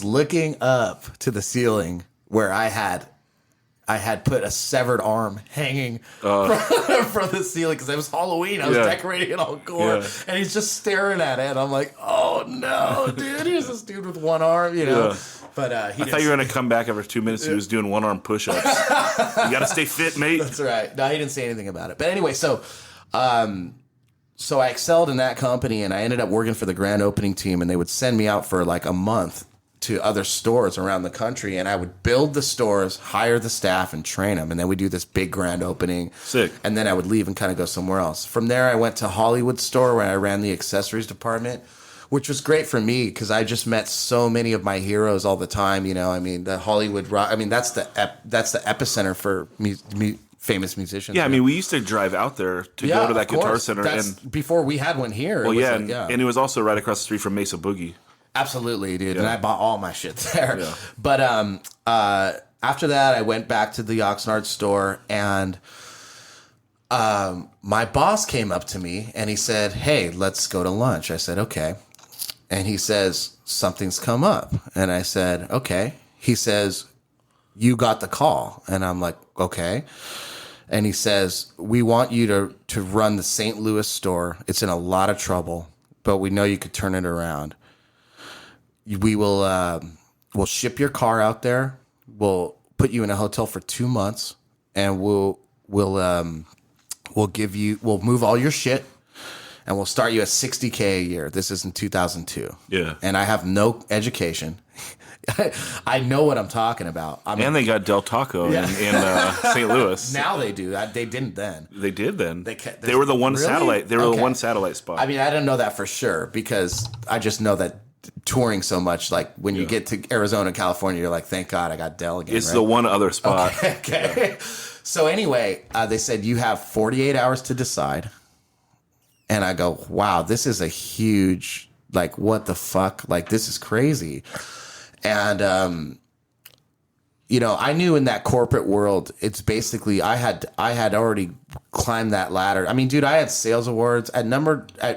looking up to the ceiling where I had put a severed arm hanging from the ceiling because it was Halloween. I was decorating it all gore, and he's just staring at it. And I'm like, oh no, dude! Here's this dude with one arm, you know. Yeah. But I thought you were gonna come back after 2 minutes. He was doing 1 arm push-ups. You gotta stay fit, mate. That's right. No, he didn't say anything about it. But anyway, so I excelled in that company and I ended up working for the grand opening team, and they would send me out for like a month to other stores around the country, and I would build the stores, hire the staff and train them. And then we do this big grand opening. Sick. And then I would leave and kind of go somewhere else. From there, I went to Hollywood store where I ran the accessories department, which was great for me because I just met so many of my heroes all the time. You know, I mean, the Hollywood rock, I mean, that's the epicenter for famous musicians. Yeah, I mean, we used to drive out there to go to that Guitar Center. That's befter we had one here. Well, and it was also right across the street from Mesa Boogie. Absolutely, dude. Yeah. And I bought all my shit there. Yeah. But after that, I went back to the Oxnard store, and my boss came up to me, and he said, hey, let's go to lunch. I said, okay. And he says, something's come up. And I said, okay. He says, you got the call. And I'm like, okay. And he says, we want you to run the St. Louis store. It's in a lot of trouble, but we know you could turn it around. We will we'll ship your car out there. We'll put you in a hotel for 2 months, and we'll move all your shit, and we'll start you at $60K a year. This is in 2002. Yeah. And I have no education. I know what I'm talking about. And they got Del Taco in St. Louis. Now they do. They didn't then. They did then. They were the one satellite. They were the one satellite spot. I mean, I didn't know that for sure because I just know that touring so much, like when you get to Arizona, California, you're like, thank God I got Del again. It's the one other spot. Okay. Yeah. So anyway, they said you have 48 hours to decide. And I go, wow, this is a huge, like, what the fuck? Like, this is crazy. And, you know, I knew in that corporate world, it's basically, I had already climbed that ladder. I mean, dude, I had sales awards at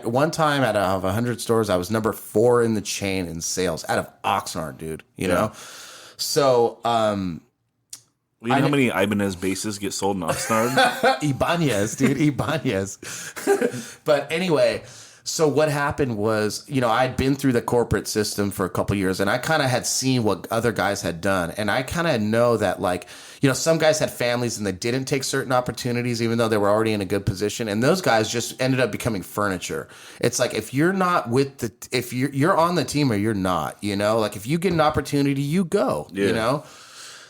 one time out of 100 stores, I was number 4 in the chain in sales out of Oxnard, dude, you know? So, you know how many Ibanez bases get sold in Oxnard? Ibanez, dude, Ibanez. But anyway, So what happened was, I'd been through the corporate system for a couple years, and I kind of had seen what other guys had done. And I kind of know that, like, some guys had families and they didn't take certain opportunities, even though they were already in a good position. And those guys just ended up becoming furniture. It's like, if you're not if you're on the team or you're not, like if you get an opportunity, you go,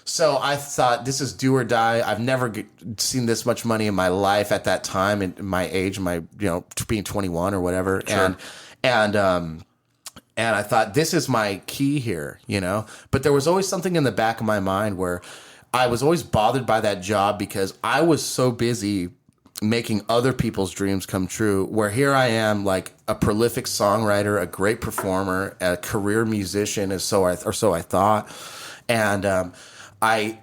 So I thought, this is do or die. I've never seen this much money in my life at that time, in my age, being 21 or whatever. Sure. And I thought, this is my key here, But there was always something in the back of my mind where I was always bothered by that job because I was so busy making other people's dreams come true, where here I am, like a prolific songwriter, a great performer, a career musician, or so I thought. And I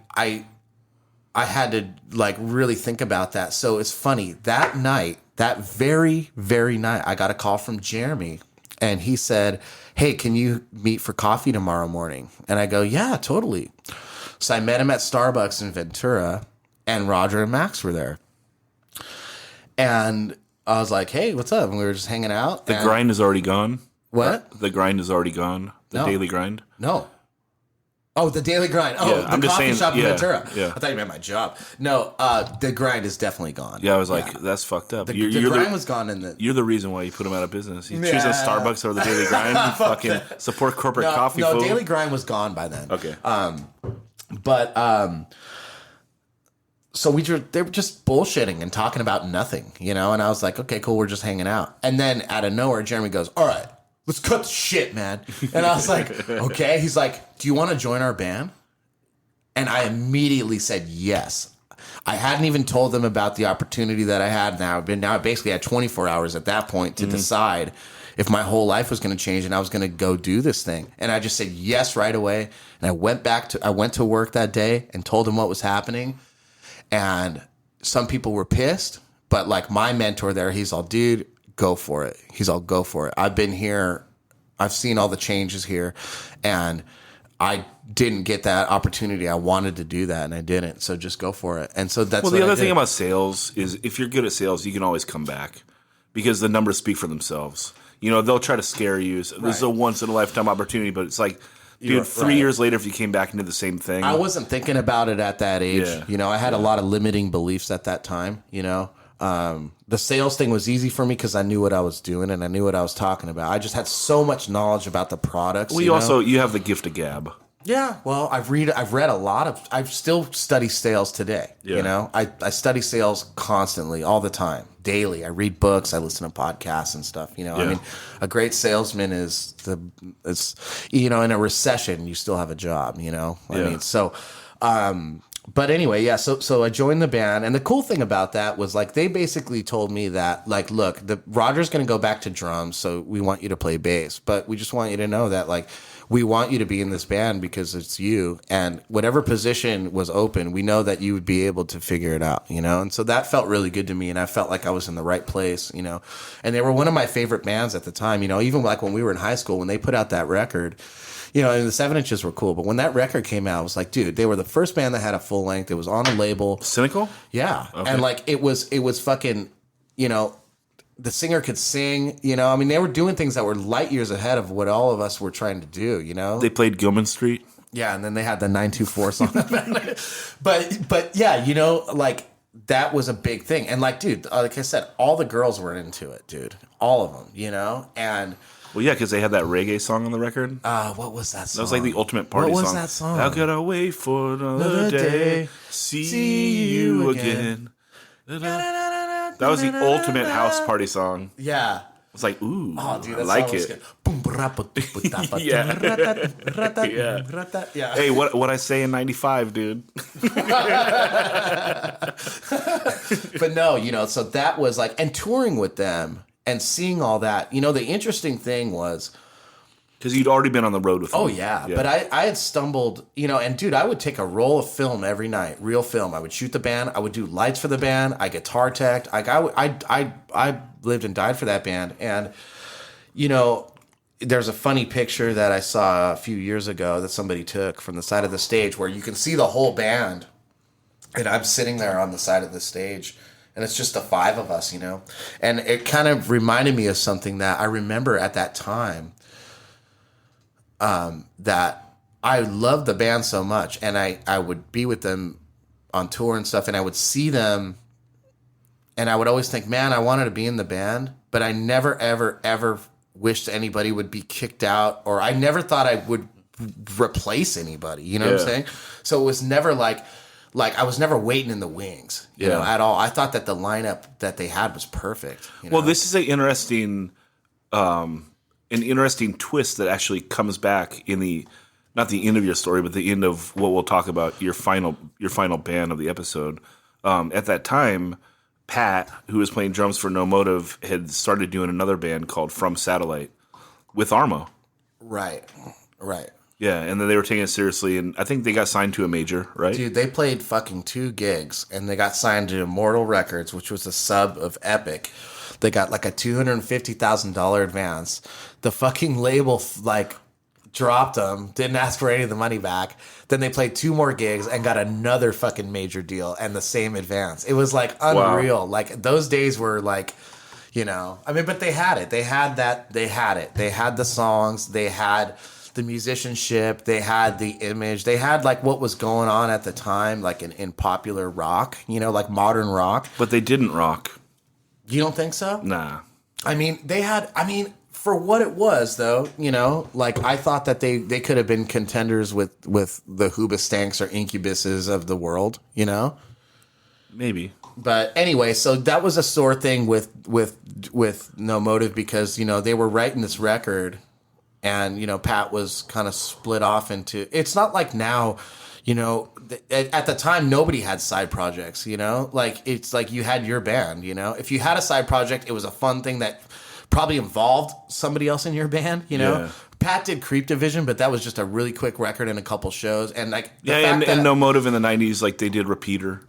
had to like really think about that. So it's funny, that night, that very, very night, I got a call from Jeremy, and he said, "Hey, can you meet for coffee tomorrow morning?" And I go, "Yeah, totally." So I met him at Starbucks in Ventura, and Roger and Max were there. And I was like, "Hey, what's up?" And we were just hanging out. The grind is already gone. What? The grind is already gone. The daily grind. No. Oh, the daily grind. Oh, yeah, the coffee shop in Ventura. Yeah. I thought you meant my job. No, the grind is definitely gone. Yeah, I was like, that's fucked up. The grind was gone in the... You're the reason why you put him out of business. You choosing Starbucks over the daily grind? You fucking support corporate coffee. No, daily grind was gone by then. Okay. So they were just bullshitting and talking about nothing, And I was like, okay, cool, we're just hanging out. And then out of nowhere, Jeremy goes, "All right, let's cut the shit, man." And I was like, okay. He's like, "Do you want to join our band?" And I immediately said yes. I hadn't even told them about the opportunity that I had now. I basically had 24 hours at that point to decide if my whole life was going to change and I was going to go do this thing. And I just said yes right away. And I went to work that day and told them what was happening. And some people were pissed, but like my mentor there, he's all, "Dude, go for it." He's all, "Go for it. I've been here. I've seen all the changes here, and I didn't get that opportunity. I wanted to do that, and I didn't. So just go for it." And so that's the other thing about sales is if you're good at sales, you can always come back because the numbers speak for themselves. They'll try to scare you. So this is a once in a lifetime opportunity, but it's like, dude, 3 years later, if you came back and did the same thing. I wasn't thinking about it at that age. Yeah. I had a lot of limiting beliefs at that time, The sales thing was easy for me because I knew what I was doing and I knew what I was talking about. I just had so much knowledge about the products. Well, you have the gift of gab. Yeah, well, I've read a lot of. I still study sales today. Yeah. I study sales constantly, all the time, daily. I read books, I listen to podcasts and stuff. I mean, a great salesman is in a recession, you still have a job. I mean, so. But anyway, yeah. So I joined the band, and the cool thing about that was like they basically told me that like, look, Roger's going to go back to drums, so we want you to play bass, but we just want you to know that like we want you to be in this band because it's you, and whatever position was open, we know that you would be able to figure it out, And so that felt really good to me, and I felt like I was in the right place, And they were one of my favorite bands at the time, Even like when we were in high school when they put out that record. And the 7-inches were cool, but when that record came out, I was like, dude, they were the first band that had a full length. It was on a label. Cynical? Yeah. Okay. And like it was fucking, the singer could sing, I mean, they were doing things that were light years ahead of what all of us were trying to do, They played Gilman Street. Yeah, and then they had the 924 song. but yeah, like that was a big thing. And like, dude, like I said, all the girls were into it, dude. All of them, and well, yeah, because they had that reggae song on the record. What was that song? That was like the ultimate party song. What was that song? How could I wait for another day? See you again. That was the ultimate house party song. Yeah. It's like, ooh, oh, dude, I like it. Yeah. Hey, what I say in 95, dude. But no, so that was like, and touring with them and seeing all that, the interesting thing was, because you'd already been on the road with them. Oh, yeah. But I had stumbled, and dude, I would take a roll of film every night, real film. I would shoot the band. I would do lights for the band. I guitar teched. Like I lived and died for that band. And, there's a funny picture that I saw a few years ago that somebody took from the side of the stage where you can see the whole band. And I'm sitting there on the side of the stage. and it's just the five of us, and it kind of reminded me of something that I remember at that time, that I loved the band so much, and I would be with them on tour and stuff, and I would see them, and I would always think, man, I wanted to be in the band, but I never, ever, ever wished anybody would be kicked out, or I never thought I would replace anybody, you know what I'm saying? So it was never like I was never waiting in the wings, you know, at all. I thought that the lineup that they had was perfect. Well, this is an interesting twist that actually comes back in the, not the end of your story, but the end of what we'll talk about, your final band of the episode. At that time, Pat, who was playing drums for No Motiv, had started doing another band called From Satellite with Armo. Right. Yeah, and then they were taking it seriously, and I think they got signed to a major, right? Dude, they played fucking 2 gigs, and they got signed to Immortal Records, which was a sub of Epic. They got like a $250,000 advance. The fucking label, dropped them, didn't ask for any of the money back. Then they played 2 more gigs and got another fucking major deal and the same advance. It was unreal. Wow. Like those days were but they had it. They had that. They had it. They had the songs. They had the musicianship. They had the image. They had what was going on at the time, in popular rock, modern rock. But they didn't rock. You don't think so? Nah. For what it was, though, I thought that they could have been contenders with the Hoobastanks or Incubuses of the world, Maybe. But anyway, so that was a sore thing with No Motiv because, they were writing this record and, Pat was kind of split off into... It's not like now, at the time, nobody had side projects, It's like you had your band, If you had a side project, it was a fun thing that... probably involved somebody else in your band, Yeah. Pat did Creep Division, but that was just a really quick record and a couple shows, and and No Motiv in the '90s, they did Repeater,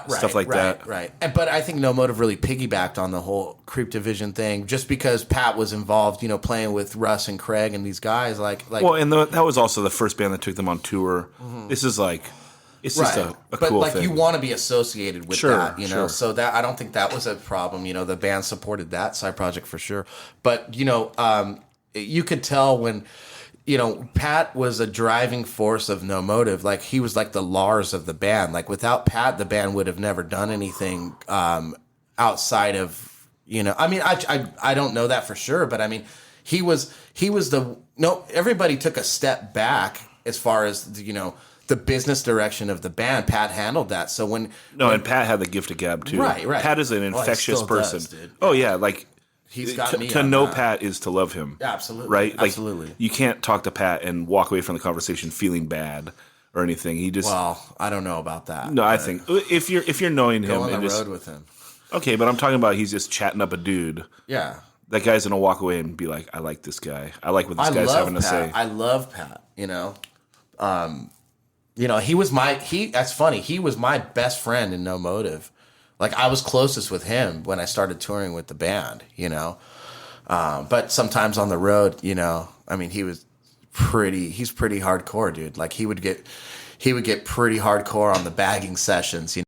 stuff like that, right. But I think No Motiv really piggybacked on the whole Creep Division thing, just because Pat was involved, playing with Russ and Craig and these guys, Well, and that was also the first band that took them on tour. Mm-hmm. This is it's just a cool thing. You want to be associated with that, Sure. So that I don't think that was a problem. The band supported that side project for sure. But you could tell when Pat was a driving force of No Motiv. He was the Lars of the band. Without Pat, the band would have never done anything outside of I don't know that for sure, but he was everybody took a step back as far as the business direction of the band. Pat handled that. So and Pat had the gift of gab too. Right. Pat is an infectious person. Does, oh yeah, he's got me to on know that. Pat is to love him. Absolutely. Right? Absolutely. You can't talk to Pat and walk away from the conversation feeling bad or anything. He just I don't know about that. No, I think if you're knowing him on and the just, road with him. Okay, but I'm talking about he's just chatting up a dude. Yeah. That guy's gonna walk away and be like, I like this guy. I like what this guy's having to say. I love Pat, he was that's funny. He was my best friend in No Motiv. I was closest with him when I started touring with the band, but sometimes on the road, he's pretty hardcore, dude. He would get pretty hardcore on the bagging sessions,